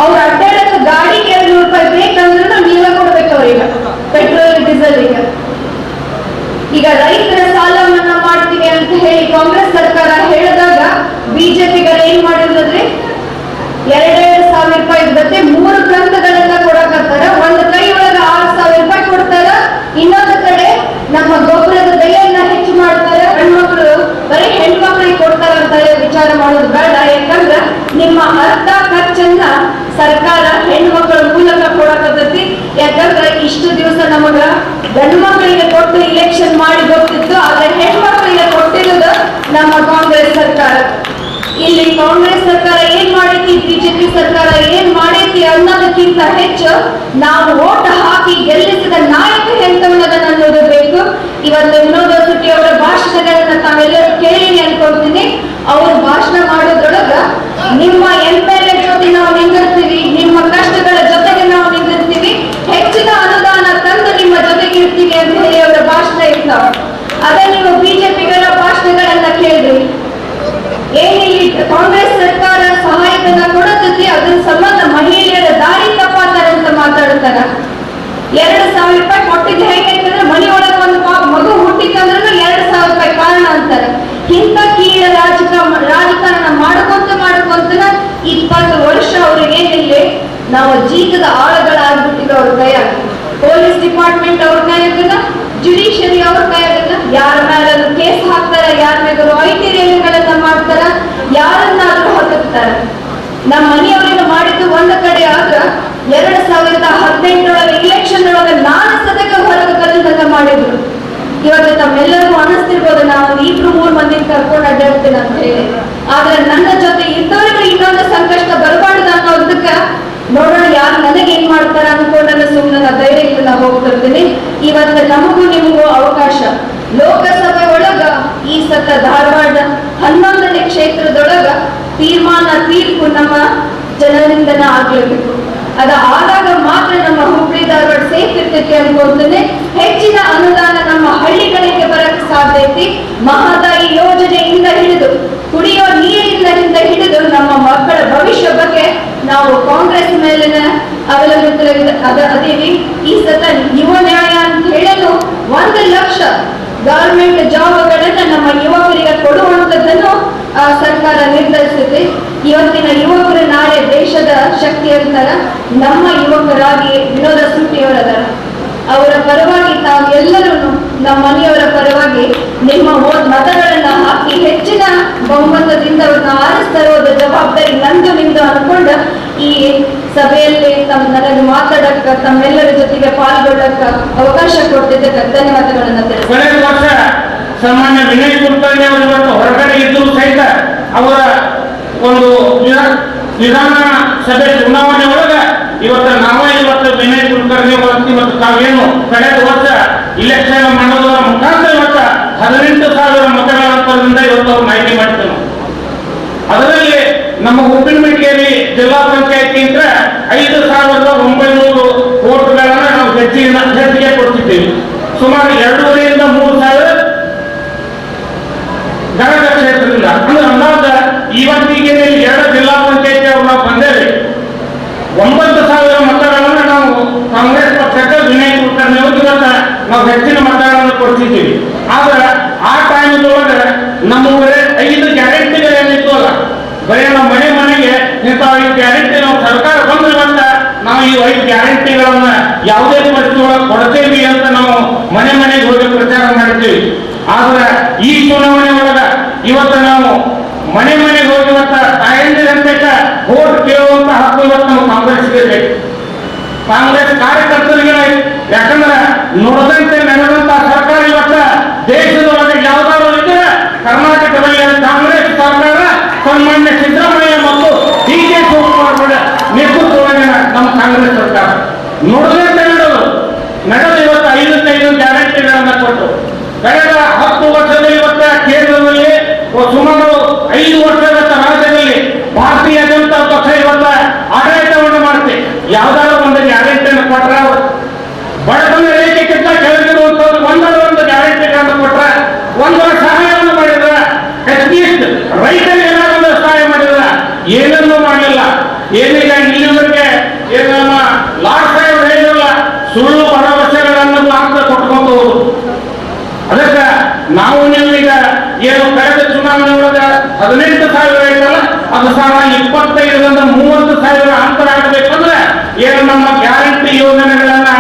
ಅವ್ರ ಅಡ್ಡಾಡಕ್ಕೆ ಗಾಡಿಗೆ 200 ರೂಪಾಯಿ ಬೇಕಂದ್ರೂ ನೀವೇ ಕೊಡ್ಬೇಕು ಅವ್ರಿಗೆ, ಪೆಟ್ರೋಲ್ ಡೀಸೆಲ್. ಈಗ ರೈತರ ಸಾಲ ಮನ್ನಾ ಮಾಡ್ತೀವಿ ಅಂತ ಹೇಳಿ ಕಾಂಗ್ರೆಸ್ ಸರ್ಕಾರ ಹೇಳಿದಾಗ ಬಿಜೆಪಿಗರು ಏನ್ ಮಾಡಿದ್ರೆ 2,000 ರೂಪಾಯಿ ಜೊತೆ 3 ಕಂತುಗಳನ್ನ ಕೊಡಕತ್ತಾರ. ಒಂದು ಕೈ ಒಳಗ 6,000 ರೂಪಾಯಿ ಕೊಡ್ತಾರ, ಇನ್ನೊಂದು ಕಡೆ ಗಂಡು ಮಕ್ಕಳಿಗೆ ಕೊಟ್ಟು ಇಲೆಕ್ಷನ್ ಮಾಡಿ ಗೊತ್ತಿತ್ತು, ಆದ್ರೆ ಹೆಣ್ಮಕ್ಳಿಗೆ ಕೊಟ್ಟಿರೋದು ನಮ್ಮ ಕಾಂಗ್ರೆಸ್ ಸರ್ಕಾರ. ಇಲ್ಲಿ ಕಾಂಗ್ರೆಸ್ ಸರ್ಕಾರ ಏನ್ ಮಾಡೈತಿ, ಬಿಜೆಪಿ ಸರ್ಕಾರ ಏನ್ ಮಾಡೈತಿ ಅನ್ನೋದಕ್ಕಿಂತ ಹೆಚ್ಚು ನಾವು ಓಟ್ ಹಾಕಿ ಗೆಲ್ಲಿಸಿದ ನಾಯಕ ಎಂತವನ್ನದನ್ನ ಅನ್ನೋದು ಬೇಕು. ಇವತ್ತು ವಿನೋದ್ ವಸತಿ ಅವರ ಭಾಷಣಗಳನ್ನ ತಾವೆಲ್ಲರೂ ಕೇಳಿ ಅನ್ಕೊಳ್ತೀನಿ. ಅವರು ಭಾಷಣ ಮಾಡೋದ್ರೊಳಗ ನಿಮ್ಮ MLA ಜೊತೆ ನಾವು ನಿಂದಿರ್ತೀವಿ, ನಿಮ್ಮ ಕಷ್ಟಗಳ ಜೊತೆಗೆ ನಾವು ನಿಂದಿರ್ತೀವಿ, ಹೆಚ್ಚಿನ ಅನುದಾನ ತಂದು ನಿಮ್ಮ ಜೊತೆಗೆ ಇರ್ತೀವಿ ಅಂತ ಹೇಳಿ ಅವರ ಭಾಷಣ ಇರ್ತಾವ. ಅದೇ ನೀವು ಬಿಜೆಪಿಗಳ ಭಾಷಣಗಳನ್ನ ಕೇಳ್ರಿ, ಏನಿಲ್ಲಿ ಕಾಂಗ್ರೆಸ್ ಸರ್ಕಾರ ಸಹಾಯಧನ ಕೊಡುತ್ತದೆ, ಅದ್ರ ಸಂಬಂಧ ಮಹಿಳೆಯರ ದಾರಿ ತಪ್ಪಾತಾರೆ ಅಂತ ಮಾತಾಡ್ತಾರ. 2,000 ರೂಪಾಯಿ ಕೊಟ್ಟಿದ್ದು ಹೇಗೈತಂದ್ರೆ ಮನೆ ಒಳಗೆ ಒಂದು ಮಗು ಹುಟ್ಟಿತ್ತಂದ್ರೂ 2,000 ರೂಪಾಯಿ ಕಾರಣ ಅಂತಾರೆ. ಇಂಥ ಕೀಳ ರಾಜಕಾರಣ ಮಾಡ್ಕೊಂತ 20 ವರ್ಷ ಅವ್ರಿಗೆ ಏನಿಲ್ಲ, ನಾವು ಜೀತದ ಆಳುಗಳಾಗ್ಬಿಟ್ಟಿದ್ವಿ ಅವ್ರ ಕೈಯಾಗ. ಪೊಲೀಸ್ ಡಿಪಾರ್ಟ್ಮೆಂಟ್ ಅವ್ರ ಕೈಯಾಗಲ್ಲ, ಜುಡಿಷಿಯರಿ ಅವ್ರ ಕೈಯಾಗಲ್ಲ. ಯಾರ ಮೇಲಾದ್ರೂ ಕೇಸ್ ಹಾಕ್ತಾರ, ಯಾರ ಮೇಲಾದ್ರೂ ಐಟಿ ರೇಲ್ಗಳನ್ನ ಮಾಡ್ತಾರ, ಯಾರನ್ನಾದ್ರೂ ಹತ್ತುತ್ತಾರ. ನಮ್ಮ ಮನೆಯವರಿಗೆ ಮಾಡಿದ್ದು ಒಂದು ಕಡೆ ಆದ್ರ 2018 ಇಲೆಕ್ಷನ್ ಒಳಗೆ ನಾನು ಸದಕ ಹೊರಗೆ ಕಲಿದಂಗ ಮಾಡಿದ್ರು. ಇವತ್ತು ತಮ್ಮೆಲ್ಲರಿಗೂ ಅನಿಸ್ತಿರ್ಬೋದು ನಾವು 2-3 ಮಂದಿ ಕರ್ಕೊಂಡು ಅಡ್ಡಾಡ್ತೇನೆ ಅಂತ ಹೇಳಿ. ಆದ್ರೆ ನನ್ನ ಜೊತೆ ಇದ್ದವರಿಗೆ ಇನ್ನೊಂದು ಸಂಕಷ್ಟ ಬರಬಾರ್ದು ಅನ್ನೋದಕ್ಕ ನೋಡೋಣ ಯಾರು ನನಗೇನ್ ಮಾಡ್ತಾರ ಅನ್ಕೊಂಡ ಸುಮ್ಮನೆ ಧೈರ್ಯದಿಂದ ಹೋಗ್ತಿರ್ತೀನಿ. ಇವತ್ತು ನಮಗೂ ನಿಮಗೂ ಅವಕಾಶ. ಲೋಕಸಭೆ ಒಳಗ ಈ ಸತ ಧಾರವಾಡ 11ನೇ ಕ್ಷೇತ್ರದೊಳಗ ತೀರ್ಪು ನಮ್ಮ ಜನರಿಂದನ ಆಗ್ಲೇಬೇಕು. ಅದ ಆದಾಗ ಮಾತ್ರ ನಮ್ಮ ಹುಬ್ಳಿ ಧಾರವಾಡ ಸೇಫ್ ಇರ್ತೈತಿ ಅನ್ಕೊಂತೇನೆ. ಹೆಚ್ಚಿನ ಅನುದಾನ ನಮ್ಮ ಹಳ್ಳಿಗಳಿಗೆ ಬರಕ್ ಸಾಧ್ಯ ಐತಿ. ಮಹದಾಯಿ ಯೋಜನೆಯಿಂದ ಹಿಡಿದು ಕುಡಿಯೋ ನೀರಿನಿಂದ ಹಿಡಿದು ನಮ್ಮ ಮಕ್ಕಳ ಭವಿಷ್ಯ ಬಗ್ಗೆ ನಾವು ಕಾಂಗ್ರೆಸ್ ಮೇಲಿನ ಅದೀವಿ. ಈ ಸತ ಯುವ ನ್ಯಾಯ ಅಂತ ಹೇಳಲು 1 ಲಕ್ಷ ಗವರ್ಮೆಂಟ್ ಜಾಬ್ಗಳನ್ನ ನಮ್ಮ ಯುವಕರಿಗೆ ಕೊಡುವಂತದ್ದನ್ನು ಸರ್ಕಾರ ನಿರ್ಧರಿಸಿದೆ. ಇವತ್ತಿನ ಯುವಕರು ನಾಳೆ ದೇಶದ ಶಕ್ತಿ ಇರ್ತಾರ. ನಮ್ಮ ಯುವಕರಾಗಿ ವಿನೋದ ಸುಟ್ಟಿಯವರದಾರ. ಅವರ ಪರವಾಗಿ ತಾವೆಲ್ಲರೂ ನಮ್ಮ ಮನೆಯವರ ಪರವಾಗಿ ನಿಮ್ಮ ಮತಗಳನ್ನ ಹಾಕಿ ಹೆಚ್ಚಿನ ಬಹುಮತದಿಂದ ಅವ್ರನ್ನ ಆರಿಸ್ತರೋದ ಜವಾಬ್ದಾರಿ ನಂದು ನಿಮ್ದು ಅನ್ಕೊಂಡು ಈ ಸಭೆಯಲ್ಲಿ ನನಗೆ ಮಾತಾಡಕ್ಕ, ತಮ್ಮೆಲ್ಲರ ಜೊತೆಗೆ ಪಾಲ್ಗೊಳ್ಳಕ್ಕ ಅವಕಾಶ ಕೊಟ್ಟಿದ್ದಕ್ಕೆ ಧನ್ಯವಾದಗಳನ್ನ ತಿಳಿಸ್ತೀನಿ. ಸಾಮಾನ್ಯ ವಿನಯ್ ಕುಲಕರ್ಣಿ ಅವರು ಇವತ್ತು ಹೊರಗಡೆ ಇದ್ದರೂ ಸಹಿತ ಅವರ ಒಂದು ವಿಧಾನ ಸಭೆ ಚುನಾವಣೆ ಒಳಗ ಇವತ್ತು ವಿನಯ್ ಕುಲಕರ್ಣಿ ಇವತ್ತು ತಾವೇನು ಕಳೆದ ವರ್ಷ ಇಲೆಕ್ಷನ್ ಮಾಡೋದರ ಮುಖಾಂತರ ಇವತ್ತು 18,000 ಮತಗಳ ಅಂತರದಿಂದ ಇವತ್ತು ಅವ್ರು ಆಯ್ಕೆ ಮಾಡ್ತೇವೆ. ಅದರಲ್ಲಿ ನಮ್ಮ ಉಪ್ಪಿನಪೇಟೆಯಲ್ಲಿ ಜಿಲ್ಲಾ ಪಂಚಾಯತಿಯಿಂದ 5,900 ವೋಟ್ಗಳನ್ನ ನಾವು ಹೆಚ್ಚಿಗೆ ಕೊಡ್ತಿದ್ದೇವೆ. ಸುಮಾರು 2,500 3 ಸಾವಿರ ಗದಗ ಕ್ಷೇತ್ರದಿಂದ ಅಂದ್ರೆ ಅಂದಾಜ ಇವತ್ತಿಗೆ 2 ಜಿಲ್ಲಾ ಪಂಚಾಯತಿ ಅವ್ರು ನಾವು ಬಂದೇವೆ. 9,000 ಮತಗಳನ್ನು ನಾವು ಕಾಂಗ್ರೆಸ್ ಪಕ್ಷಕ್ಕೆ ವಿನಯ್ ಕುಲಕರ್ಣಿ ಅವ್ರಿಗೆ ನಾವು ಹೆಚ್ಚಿನ ಮತಗಳನ್ನು ಕೊಡ್ತಿದ್ದೀವಿ. ಆದ್ರೆ ಆ ಟೈಮ್ದೊಳಗೆ ನಮ್ಮ 5 ಗ್ಯಾರಂಟಿಗಳೇನಿತ್ತು ಅಲ್ಲ, ಬರೀ ನಮ್ಮ ಮನೆಗೆ ಇಂಥ 5 ಗ್ಯಾರಂಟಿ ನಾವು ಸರ್ಕಾರ ಬಂದ್ರೆ ನಾವು ಈ 5 ಗ್ಯಾರಂಟಿಗಳನ್ನ ಯಾವುದೇ ಪರಿಸ್ಥಿತಿ ಒಳಗೆ ಕೊಡ್ತೇವಿ ಅಂತ ನಾವು ಮನೆಗೆ ಹೋಗಿ ಪ್ರಚಾರ ಮಾಡ್ತೀವಿ. ಆದ್ರೆ ಈ ಚುನಾವಣೆ ಒಳಗ ಇವತ್ತು ನಾವು ಮನೆಗೆ ಹೋಗಿ ಇವತ್ತ ತಾಯಂದಿರಂತೆ ವೋಟ್ ಕೇಳುವಂತ ಹಕ್ಕು ಇವತ್ತು ನಾವು ಕಾಂಗ್ರೆಸ್ಗೆ ಬೇಕು, ಕಾಂಗ್ರೆಸ್ ಕಾರ್ಯಕರ್ತರಿಗೆ. ಯಾಕಂದ್ರೆ ನುಡಿದಂತೆ ನಡೆದಂತ ಸರ್ಕಾರ ಇವತ್ತ ದೇಶದೊಳಗೆ ಯಾವ್ದಾದ್ರು ಇದ್ರೆ ಕರ್ನಾಟಕದಲ್ಲಿ ಕಾಂಗ್ರೆಸ್ ಸರ್ಕಾರ ಸನ್ಮಾನ್ಯ ಸಿದ್ದರಾಮಯ್ಯ ಮತ್ತು ಡಿ.ಕೆ. ಶಿವಕುಮಾರ್ ನೇತೃತ್ವದೊಳಗಿನ ನಮ್ಮ ಕಾಂಗ್ರೆಸ್ ಸರ್ಕಾರ ನುಡಿದಂತೆ ನಡೆದು ಇವತ್ತು 5 ಗ್ಯಾರಂಟಿಗಳನ್ನ ಕೊಟ್ಟು ಕಳೆದ 10 ವರ್ಷದಲ್ಲಿ ಇವತ್ತ ಕೇಂದ್ರದಲ್ಲಿ ಸುಮಾರು 5 ವರ್ಷದ ರಾಜ್ಯದಲ್ಲಿ ಭಾರತೀಯ ಜನತಾ ಪಕ್ಷ ಇವತ್ತ ಆಡಳಿತವನ್ನು ಮಾಡುತ್ತೆ. ಯಾವ್ದಾದ್ರು ಒಂದು ಗ್ಯಾರಂಟಿಯನ್ನು ಕೊಟ್ರ ಬಡತನ ರೇಖೆಗಿಂತ ಕೆಳಗಿರುವಂತದ್ದು ಒಂದು ಗ್ಯಾರಂಟಿಗಳನ್ನು ಕೊಟ್ರ, ಒಂದರ ಸಹಾಯವನ್ನು ಮಾಡಿದ್ರ, ಅಟ್ಲೀಸ್ಟ್ ರೈತರಿಗೆ ಏನಾದ್ರು ಸಹಾಯ ಮಾಡಿದ್ರ, ಏನನ್ನೂ ಮಾಡಲಿಲ್ಲ. ಏನೀಗ ಇಲ್ಲಿವರೆಗೆ ನಮ್ಮ ಲಾಡ್ ಸಾಹೇಬ್ ಹೇಳಿಲ್ಲ, ಸುಳ್ಳು ಭರವಸೆಗಳನ್ನು ಮಾತ್ರ ಕೊಟ್ಕೊಂಡು ಹೋಗುದು. ಅದಕ್ಕೆ ನಾವು ನೀವೀಗ ಏನು ಕಳೆದ ಚುನಾವಣೆ ಒಳಗೆ 18,000 ಐತಲ್ಲ, ಅದು 25ರಿಂದ 30,000 ಅಂತರ ಆಗಬೇಕಂದ್ರೆ ಏನು ನಮ್ಮ ಗ್ಯಾರಂಟಿ ಯೋಜನೆಗಳನ್ನ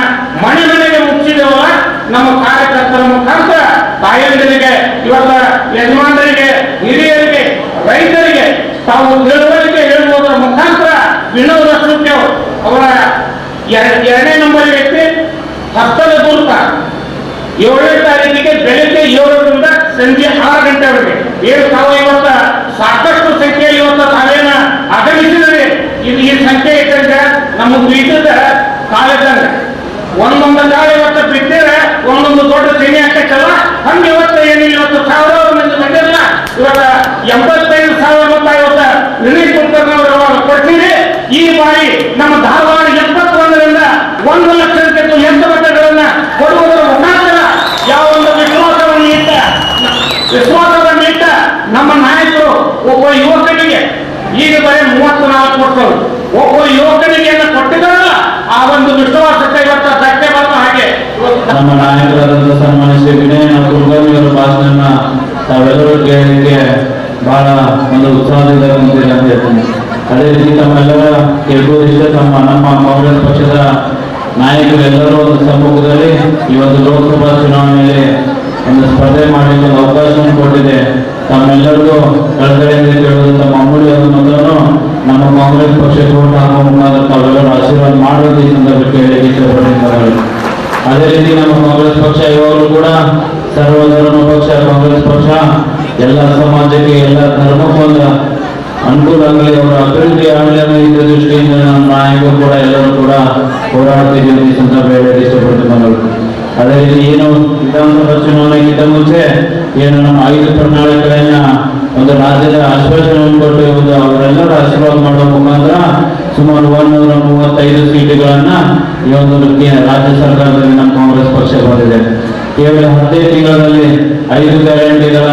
ಮನೆಗೆ ಮುಗಿಸಿದೇವಲ್ಲ, ನಮ್ಮ ಕಾರ್ಯಕರ್ತರ ಮುಖಾಂತರ ತಾಯಂದಿರಿಗೆ, ಇವತ್ತ ಯಜಮಾನರಿಗೆ, ಹಿರಿಯರಿಗೆ, ರೈತರಿಗೆ ತಾವು ತಿಳುವಳಿಕೆ ಹೇಳುವುದರ ಮುಖಾಂತರ ವಿನೋದ ಸುಟ್ಟಿ ಅವರ 2ನೇ ನಂಬರ್ ವ್ಯಕ್ತಿ ಹಸ್ತದ ಗುರುತ 7ನೇ ತಾರೀಕಿಗೆ ಬೆಳಿಗ್ಗೆ 7ರಿಂದ ಸಂಜೆ 6 ಗಂಟೆವರೆಗೆ ಏನು ತಾವು ಇವತ್ತ ಸಾಕಷ್ಟು ಸಂಖ್ಯೆಯಲ್ಲಿ ಇವತ್ತ ತಾವೇನ ಆಗಮಿಸಿದರೆ ಇದು ಈ ಸಂಖ್ಯೆ ಇದ್ದಂಗ ನಮ್ಮ ಬೀಜದ ಕಾಲದಂಗ ಒಂದೊಂದು ಕಾಲ ಇವತ್ತು ಬಿದ್ದರೆ ಒಂದೊಂದು ದೊಡ್ಡ ತೆನೆ ಆಗ್ತೈತಲ್ಲ ಹಂಗೆ ಇವತ್ತು ಏನಿಲ್ಲ ಇವತ್ತು ಸಾವಿರಾರು ಮಂದಿ ಬಂದಿರಲ್ಲ ಇವತ್ತ 85,000 ರೂಪಾಯಿ ಇವತ್ತ ವಿನಯ್ ಕುಲಕರ್ಣಿ ಕೊಡ್ತೀವಿ. ಈ ಬಾರಿ ನಮ್ಮ ಧಾರವಾಡ 71ರಿಂದ 1 ಲಕ್ಷಕ್ಕಿಂತ ಹೆಚ್ಚು ಮತಗಳನ್ನ ಕೊಡುವುದರ ಮುಖಾಂತರ ಯಾವ ಒಂದು ವಿಶ್ವಾಸವನ್ನು ಇಟ್ಟ ನಮ್ಮ ನಾಯಕರು ಒಬ್ಬ ಯುವಕನಿಗೆ ಈಗ ಬರೀ 34 ಕೊಡ್ತಾರೆ. ಒಬ್ಬ ಯುವಕನಿಗೆ ಕೊಟ್ಟಿದ್ದಾರಲ್ಲ ಆ ಒಂದು ವಿಶ್ವಾಸಕ್ಕೆ ಇವತ್ತು ಧಕ್ಕೆ ಬಂದ ಹಾಗೆ ನಮ್ಮ ನಾಯಕರಾದಂತಹ ಸನ್ಮಾನ್ಯ ಶ್ರೀ ವಿನಯ್ ಕುಲಕರ್ಣಿ ಅವರ ಭಾಷಣ ತಾವೆಲ್ಲರೂ ಕೇಳಲಿಕ್ಕೆ ಬಹಳ ಒಂದು ಉತ್ಸಾಹದಿಂದ ಕುಂತಿದೆ ಅಂತ ಹೇಳ್ತೀನಿ. ಅದೇ ರೀತಿ ತಮ್ಮೆಲ್ಲರ ಕೇಳ್ಬೋದಿಷ್ಟ ನಮ್ಮ ಕಾಂಗ್ರೆಸ್ ಪಕ್ಷದ ನಾಯಕರೆಲ್ಲರೂ ಒಂದು ಸಮ್ಮುಖದಲ್ಲಿ ಈ ಒಂದು ಲೋಕಸಭಾ ಚುನಾವಣೆಯಲ್ಲಿ ಒಂದು ಸ್ಪರ್ಧೆ ಮಾಡಲಿಕ್ಕೆ ಒಂದು ಅವಕಾಶವನ್ನು ಕೊಟ್ಟಿದೆ. ತಮ್ಮೆಲ್ಲರಿಗೂ ಕಳಕಳಿಯಿಂದ ಕೇಳುವುದು ತಮ್ಮ ಅಮೂಲ್ಯವಾದ ಮತವನ್ನು ನಮ್ಮ ಕಾಂಗ್ರೆಸ್ ಪಕ್ಷಕ್ಕೆ ವೋಟ್ ಹಾಕುವ ಮುಖಾಂತರ ತಾವೆಲ್ಲರೂ ಆಶೀರ್ವಾದ ಮಾಡುವುದು ಈ ಸಂದರ್ಭಕ್ಕೆ ಹೇಳಲಿಕ್ಕೆ ಇಷ್ಟಪಡ್ತಿದ್ದಾರೆ. ಅದೇ ರೀತಿ ನಮ್ಮ ಕಾಂಗ್ರೆಸ್ ಪಕ್ಷ ಇವಾಗಲೂ ಕೂಡ ಸರ್ವಧರ್ಮ ಪಕ್ಷ. ಕಾಂಗ್ರೆಸ್ ಪಕ್ಷ ಎಲ್ಲ ಸಮಾಜಕ್ಕೆ ಎಲ್ಲ ಧರ್ಮಕ್ಕೊಂದು ಅನುಕೂಲ ಆಗಲಿ, ಅವರ ಅಭಿವೃದ್ಧಿ ಆಗಲಿ ಅನ್ನೋ ಈ ದೃಷ್ಟಿಯಿಂದ ನಮ್ಮ ನಾಯಕರು ಕೂಡ ಎಲ್ಲರೂ ಕೂಡ ಹೋರಾಡ್ತಿದ್ದೀವಿ ಈ ಸಂದರ್ಭ ಹೇಳಲಿಕ್ಕೆ ಇಷ್ಟಪಡ್ತಿದ್ದಾರೆ. ಅದೇ ರೀತಿ ಏನು ವಿಧಾನಸಭಾ ಚುನಾವಣೆಗಿಂತ ಮುಂಚೆ ಏನು ನಮ್ಮ 5 ಪ್ರಣಾಳಿಕೆಗಳನ್ನ ಒಂದು ರಾಜ್ಯದ ಆಶ್ವಾಸನೆಯನ್ನು ಕೊಟ್ಟು ಒಂದು ಅವರೆಲ್ಲರ ಆಶೀರ್ವಾದ ಮಾಡುವ ಮುಖಾಂತರ ಸುಮಾರು 135 ಸೀಟುಗಳನ್ನ ಈ ಒಂದು ರಾಜ್ಯ ಸರ್ಕಾರದಲ್ಲಿ ನಮ್ಮ ಕಾಂಗ್ರೆಸ್ ಪಕ್ಷ ಬಂದಿದೆ. ಕೇವಲ 15 ತಿಂಗಳಲ್ಲಿ 5 ಗ್ಯಾರಂಟಿಗಳ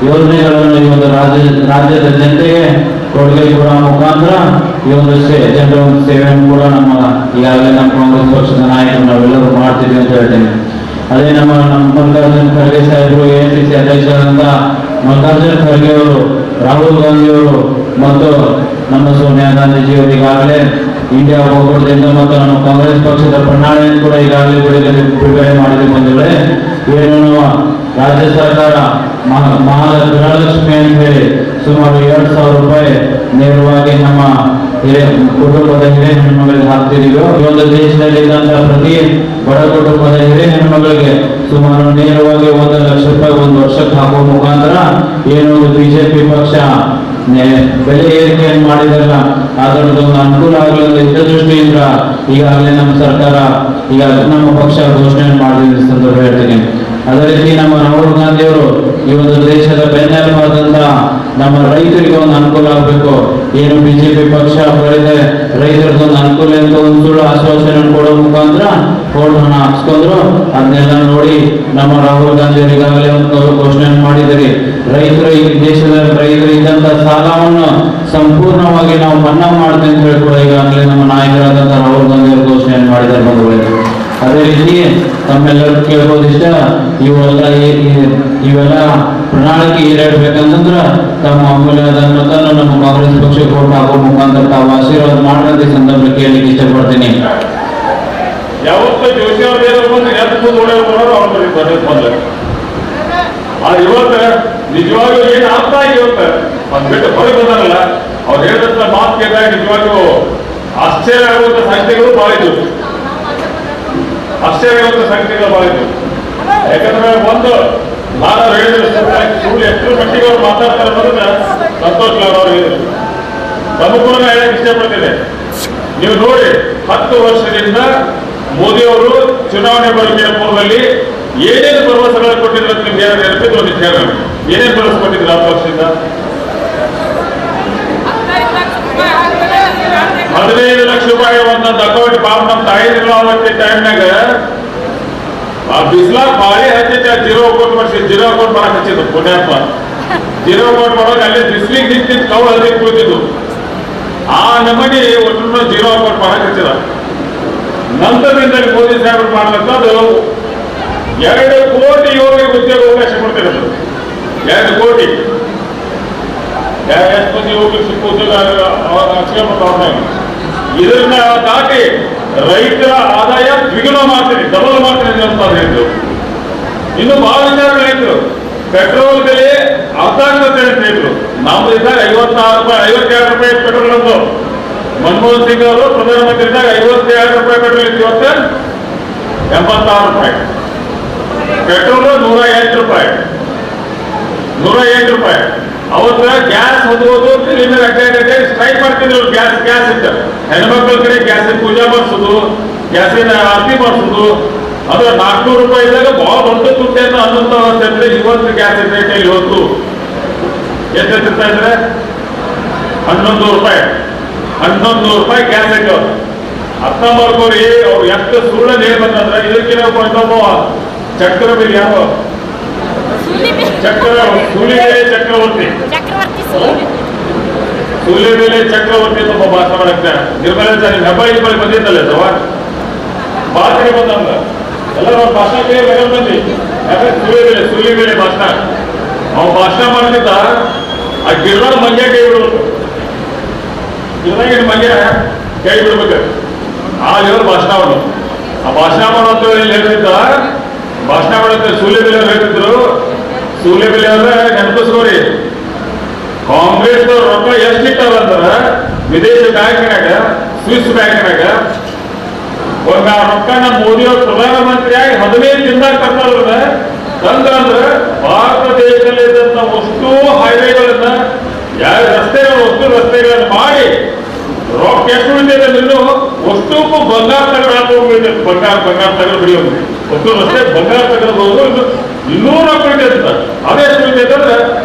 ಯೋಜನೆಗಳನ್ನು ಈ ಒಂದು ರಾಜ್ಯದ ಜನತೆಗೆ ಕೊಡುಗೆ ಕೊಡುವ ಮುಖಾಂತರ ಈ ಒಂದು ಜನರ ಒಂದು ಸೇವೆಯನ್ನು ಕೂಡ ನಮ್ಮ ಈಗಾಗಲೇ ನಮ್ಮ ಕಾಂಗ್ರೆಸ್ ಪಕ್ಷದ ನಾಯಕರು ನಾವೆಲ್ಲರೂ ಮಾಡ್ತಿದ್ವಿ ಅಂತ ಹೇಳ್ತೇನೆ. ಅದೇ ನಮ್ಮ ಮಲ್ಲಿಕಾರ್ಜುನ್ ಖರ್ಗೆ ಸಾಹೇಬರು, AICC ಅಧ್ಯಕ್ಷರಾದಂತ ಮಲ್ಲಿಕಾರ್ಜುನ್ ಖರ್ಗೆ ಅವರು, ರಾಹುಲ್ ಗಾಂಧಿ ಅವರು ಮತ್ತು ನಮ್ಮ ಸೋನಿಯಾ ಗಾಂಧೀಜಿಯವರು ಈಗಾಗಲೇ ಇಂಡಿಯಾ ಒಕ್ಕೂಟದಿಂದ ಮತ್ತು ನಮ್ಮ ಕಾಂಗ್ರೆಸ್ ಪಕ್ಷದ ಪ್ರಣಾಳಿಕೆಯನ್ನು ಕೂಡ ಈಗಾಗಲೇ ಬಿಡುಗಡೆ ಮಾಡಿದ ಬಂಧುಗಳೇ, ಏನು ರಾಜ್ಯ ಸರ್ಕಾರ ಮಹಾಲಕ್ಷ್ಮಿ ಅಂತ ಹೇಳಿ ಸುಮಾರು 2,000 ರೂಪಾಯಿ ನೇರವಾಗಿ ನಮ್ಮ ಕುಟುಂಬದ ಹಿರಿಯ ಹೆಣ್ಮಗಳಿಗೆ ಹಾಕ್ತಿದೀವಿ. ಈ ಒಂದು ದೇಶದಲ್ಲಿ ಇದ್ದಂತಹ ಪ್ರತಿ ಬಡ ಕುಟುಂಬದ ಹಿರಿಯ ಹೆಣ್ಮಗಳಿಗೆ ಸುಮಾರು ನೇರವಾಗಿ 1 ಲಕ್ಷ ರೂಪಾಯಿ ಒಂದು ವರ್ಷಕ್ಕೆ ಹಾಕುವ ಮುಖಾಂತರ ಏನು ಬಿಜೆಪಿ ಪಕ್ಷ ಬೆಲೆ ಏರಿಕೆಯನ್ನು ಮಾಡಿದಾರಲ್ಲ ಅದರದೊಂದು ಅನುಕೂಲ ಆಗಲಿ ಇದ್ದ ದೃಷ್ಟಿಯಿಂದ ಈಗಾಗಲೇ ನಮ್ಮ ಸರ್ಕಾರ ಈಗ ನಮ್ಮ ಪಕ್ಷ ಘೋಷಣೆ ಮಾಡಿದ ಸಂದರ್ಭ ಹೇಳ್ತೀನಿ. ಅದೇ ರೀತಿ ನಮ್ಮ ರಾಹುಲ್ ಗಾಂಧಿ ಅವರು ಈ ಒಂದು ದೇಶದ ಬೆನ್ನೆಲುಬಾದಂತ ನಮ್ಮ ರೈತರಿಗೆ ಒಂದು ಅನುಕೂಲ ಆಗಬೇಕು, ಏನು ಬಿಜೆಪಿ ಪಕ್ಷ ಬಳಿದೆ ರೈತರದೊಂದು ಅನುಕೂಲ ಅಂತ ಒಂದು ಸುಳ್ಳು ಆಶ್ವಾಸನೆ ಕೊಡೋ ಮುಖಾಂತರ ಫೋಟೋನ ಹಾಕ್ಸ್ಕೊಂಡ್ರು. ಅದನ್ನೆಲ್ಲ ನೋಡಿ ನಮ್ಮ ರಾಹುಲ್ ಗಾಂಧಿ ಅವರು ಈಗಾಗಲೇ ಒಂದು ಘೋಷಣೆ ಮಾಡಿದರೆ ರೈತರು ಈ ದೇಶದ ರೈತರು ಇದ್ದಂತ ಸಾಲವನ್ನು ಸಂಪೂರ್ಣವಾಗಿ ನಾವು ಮನ್ನಾ ಮಾಡ್ತೇವೆ ಅಂತ ಹೇಳಿ ಕೂಡ ಈಗಾಗಲೇ ನಮ್ಮ ನಾಯಕರಾದಂತಹ ರಾಹುಲ್ ಗಾಂಧಿ ಅವರು ಘೋಷಣೆ ಮಾಡಿದ್ದಾರೆ ಬಂಧುಗಳೇ. ಅದೇ ರೀತಿ ತಮ್ಮೆಲ್ಲರೂ ಕೇಳ್ಬೋದಿಷ್ಟ ಇವೆಲ್ಲ ಪ್ರಣಾಳಿಕೆ ಈಡೇರ್ಬೇಕಂತಂದ್ರ ತಮ್ಮ ಅಮೂಲ್ಯವಾದ ಮತನ್ನು ನಮ್ಮ ಕಾಂಗ್ರೆಸ್ ಪಕ್ಷಕ್ಕೆ ವೋಟ್ ಹಾಕುವ ಮುಖಾಂತರ ತಾವು ಆಶೀರ್ವಾದ ಮಾಡದಂತ ಈ ಸಂದರ್ಭ ಕೇಳಲಿಕ್ಕೆ ಇಷ್ಟಪಡ್ತೀನಿ. ಯಾವತ್ತೂ ಜೋಶಿ ಅವ್ರು ಇವತ್ತು ನಿಜವಾಗ್ಲೂ ಏನು ಆಗ್ತಾ ಇವತ್ತು ಒಂದ್ ಬಿಟ್ಟು ಹೊರಗೆ ಬಂದಾರಲ್ಲ ಅವ್ರು ಹೇಳಿದಂತ ಮಾತು ಕೇಳಿದಾಗ ನಿಜವಾಗ್ಲೂ ಆಶ್ಚರ್ಯ ಆಗುವಂತ ಸಂಖ್ಯೆಗಳು ಬಹಳ ಇದ್ವು. ಸಂಖ್ಯೆಗಳು ಬಹಳ ಇದ್ವು. ಯಾಕಂದ್ರೆ ಒಂದು ನಾನು ಹೇಳಿದ್ರೆ ಸುಳ್ಳು ಎಷ್ಟು ಮಟ್ಟಿಗೆ ಅವ್ರು ಮಾತಾಡ್ತಾರೆ ಅನ್ನೋದನ್ನ ಸಂತೋಷ್ ಲಾಲ್ ಅವರು ಹೇಳಿದ್ರು. ತಮಗೂ ಹೇಳಕ್ ಇಷ್ಟಪಡ್ತೇನೆ. ನೀವು ನೋಡಿ 10 ವರ್ಷದಿಂದ ಮೋದಿ ಅವರು ಚುನಾವಣೆ ಬರೋಕಿನ ಪೂರ್ವದಲ್ಲಿ ಏನೇನು ಭರವಸೆಗಳು ಕೊಟ್ಟಿದ್ರು ಅಂತ ನಿಮ್ಗೆ ನೆನಪಿದ್ರು ಒಂದು ಹೇಳಿ. ಏನೇನು ಭರವಸೆ ಕೊಟ್ಟಿದ್ರು ಆ ಪಕ್ಷದಿಂದ? 15 ಲಕ್ಷ ರೂಪಾಯಿ ಒಂದೊಂದು ಅಕೌಂಟ್ ಪಾಪ ನಮ್ಮ ತಾಯಿದ್ರು ಅವತ್ತಿನ ಟೈಮ್ನಾಗ ಆ ಬಿಸ್ಲಾಗ್ ಬಾಳೆ ಹಚ್ಚಿದ್ದ 0 ಅಕೌಂಟ್ ಮಾಡಿಸಿ 0 ಅಕೌಂಟ್ ಮಾಡಕ್ ಹಚ್ಚಿದ್ರು ಪುಣ್ಯಾತ್ಮ. 0 ಅಕೌಂಟ್ ಮಾಡೋಕೆ ಅಲ್ಲಿ ಬಿಸ್ಲಿಗೆ ನಿಂತಿದ್ದು ಕೌ ಹದಿ ಕೂತಿದ್ದು ಆ ನಮನಿ ಒಟ್ಟು 0 ಅಕೌಂಟ್ ಮಾಡಕ್ ಹಚ್ಚಿದ. ನಂತರದಿಂದ ಮೋದಿ ಸಾಹೇಬರು ಮಾಡ್ಲಂತದ್ದು 2 ಕೋಟಿ ಯುವಕರಿಗೆ ಉದ್ಯೋಗ ಅವಕಾಶ ಕೊಡ್ತಿರೋದು. 2 ಕೋಟಿ ಎಷ್ಟು ಮಂದಿ ಯುವಕರಿಗೆ ಸಿಕ್ಕ ಉದ್ಯೋಗ ಹಚ್ಕೊಂಡ್ಬಿಟ್ಟು ಇದನ್ನ ದಾಟಿ ರೈತರ ಆದಾಯ ದ್ವಿಗುಣ ಮಾಡ್ತೀನಿ, ಡಬಲ್ ಮಾಡ್ತೀನಿ ಅಂತ ಹೇಳಿದ್ರು. ಇನ್ನು ಬಹಳ ವಿಚಾರಗಳು ಹೇಳಿದ್ರು. ಪೆಟ್ರೋಲ್ ಬೆಲೆ ಅರ್ಧಾಗ್ತದೆ ಅಂತ ಹೇಳಿದ್ರು. ನಮ್ದು ಇದ್ದಾಗ 56 ರೂಪಾಯಿ 52 ರೂಪಾಯಿ ಪೆಟ್ರೋಲ್ ನಮ್ದು. ಮನಮೋಹನ್ ಸಿಂಗ್ ಅವರು ಪ್ರಧಾನಮಂತ್ರಿ ಇದ್ದಾಗ 52 ರೂಪಾಯಿ ಪೆಟ್ರೋಲ್ ಇತ್ತು, ಇವತ್ತು 86 ರೂಪಾಯಿ. ಪೆಟ್ರೋಲ್ 108 ರೂಪಾಯಿ. 108 ರೂಪಾಯಿ. ಅವತ್ತು ಗ್ಯಾಸ್ ಹೊಂದುವುದು ಗಡ್ಡೆ ಸ್ಟ್ರೈಕ್ ಮಾಡ್ತಿದ್ರು. ಗ್ಯಾಸ್ ಇತ್ತು, ಹೆಣ್ಮಕ್ಳ ಕಡೆ ಗ್ಯಾಸಿನ ಪೂಜೆ ಮಾಡಿಸೋದು, ಗ್ಯಾಸಿನ ಆರತಿ ಮಾಡಿಸೋದು. ಅದು 400 ರೂಪಾಯಿ ಇದ್ದಾಗ ಬಹಳ ದೊಡ್ಡ ತುಟ್ಟಿಯನ್ನು ಅನ್ನೋಂಥ ಅವಸ್ಥೆ. ಇವತ್ತು ಗ್ಯಾಸ್ ರೇಟ್ ಇವತ್ತು ಎಷ್ಟು ಇರ್ತಾ ಇದ್ರೆ 11 ರೂಪಾಯಿ. 11 ರೂಪಾಯಿ ಗ್ಯಾಸ್ ರೇಟ್. ಅರ್ಥ ಮಾಡ್ಕೋರಿ, ಅವ್ರು ಎಷ್ಟು ಸುಳ್ಳನ್ನು ಹೇಳ್ಬೇಕಂದ್ರೆ ಇದಕ್ಕಿನ ಇನ್ನೊಬ್ಬ ಚಕ್ರವರ್ತಿ ಯಾವ ಚಕ್ರವರ್ತಿ ಸೂರ್ಯಬೇಲೆ ಚಕ್ರವರ್ತಿ ತುಂಬ ಭಾಷಣ ಮಾಡಕ್ಕೆ ನಿರ್ಮಲ ಹೆಬ್ಬಾಳಿ ಬಂದಿದ್ದಲ್ಲ ಸವ ಭಾಷೆ ಬಂದಂಗ ಎಲ್ಲ ಭಾಷಣ ಕೇಳಿ ಬಂದಿ. ಯಾಕಂದ್ರೆ ಸೂರ್ಯಬೇಲೆ ಭಾಷಣ ಅವ್ನು ಭಾಷಣ ಮಾಡ್ತಿದ್ದ. ಆ ಗಿಡದ ಮಂಗ್ಯ ಕೈ ಬಿಡ್ಬೇಕು, ಗಿಡದಾಗಿನ ಮಂಗ್ಯ ಕೈ ಬಿಡ್ಬೇಕು. ಆ ಲೆವೆಲ್ ಭಾಷಣ ಅವನು. ಆ ಭಾಷಣ ಮಾಡೋಂತ ಹೇಳ್ತಿದ್ದ. ಭಾಷಣ ಮಾಡೋಂತ ಸೂರ್ಯಬೇಲೆ ಅವ್ರು ಹೇಳ್ತಿದ್ರು. ಸೂರ್ಯಬೇಲೆ ಅವ್ರ ನೆನಪಿಸ್ಕೋರಿ, ಕಾಂಗ್ರೆಸ್ ರೊಕ್ಕ ಎಷ್ಟಿಟ್ಟಾರ ಅಂದ್ರ ವಿದೇಶಿ ಬ್ಯಾಂಕ್ನಾಗ, ಸ್ವಿಸ್ ಬ್ಯಾಂಕ್ನಾಗ ಒಂದ್ ರೊಕ್ಕ ನಮ್ಮ ಮೋದಿ ಅವ್ರ ಪ್ರಧಾನಮಂತ್ರಿಯಾಗಿ 15 ದಿನದಾಗ ತರ್ತಾರ. ತಂದ್ರೆ ಭಾರತ ದೇಶದಲ್ಲಿ ಇದ್ದಂತ ಅಷ್ಟು ಹೈವೇಗಳನ್ನ, ಯಾವ ರಸ್ತೆಗಳು ಅಷ್ಟು ರಸ್ತೆಗಳನ್ನ ಮಾಡಿ ರೊಕ್ಕ ಎಷ್ಟು ಉಳಿತೈತೆ ನೀನು ಅಷ್ಟಕ್ಕೂ ಬಂಗಾರ ತಗಡು ಹಾಕೋಗ್ಬಿಡ್ತೈತೆ. ಬಂಗಾರ ತಗಡು ಬಿಡಿಯೋದು ಅಷ್ಟು ರಸ್ತೆ ಬಂಗಾರ ತಗಡಬಹುದು. ಇನ್ನೂ ರೊಕ್ಕ ಉಳಿತೈತೆ. ಅದೆಷ್ಟು ಉಳಿತೈತೆ ಅಂದ್ರೆ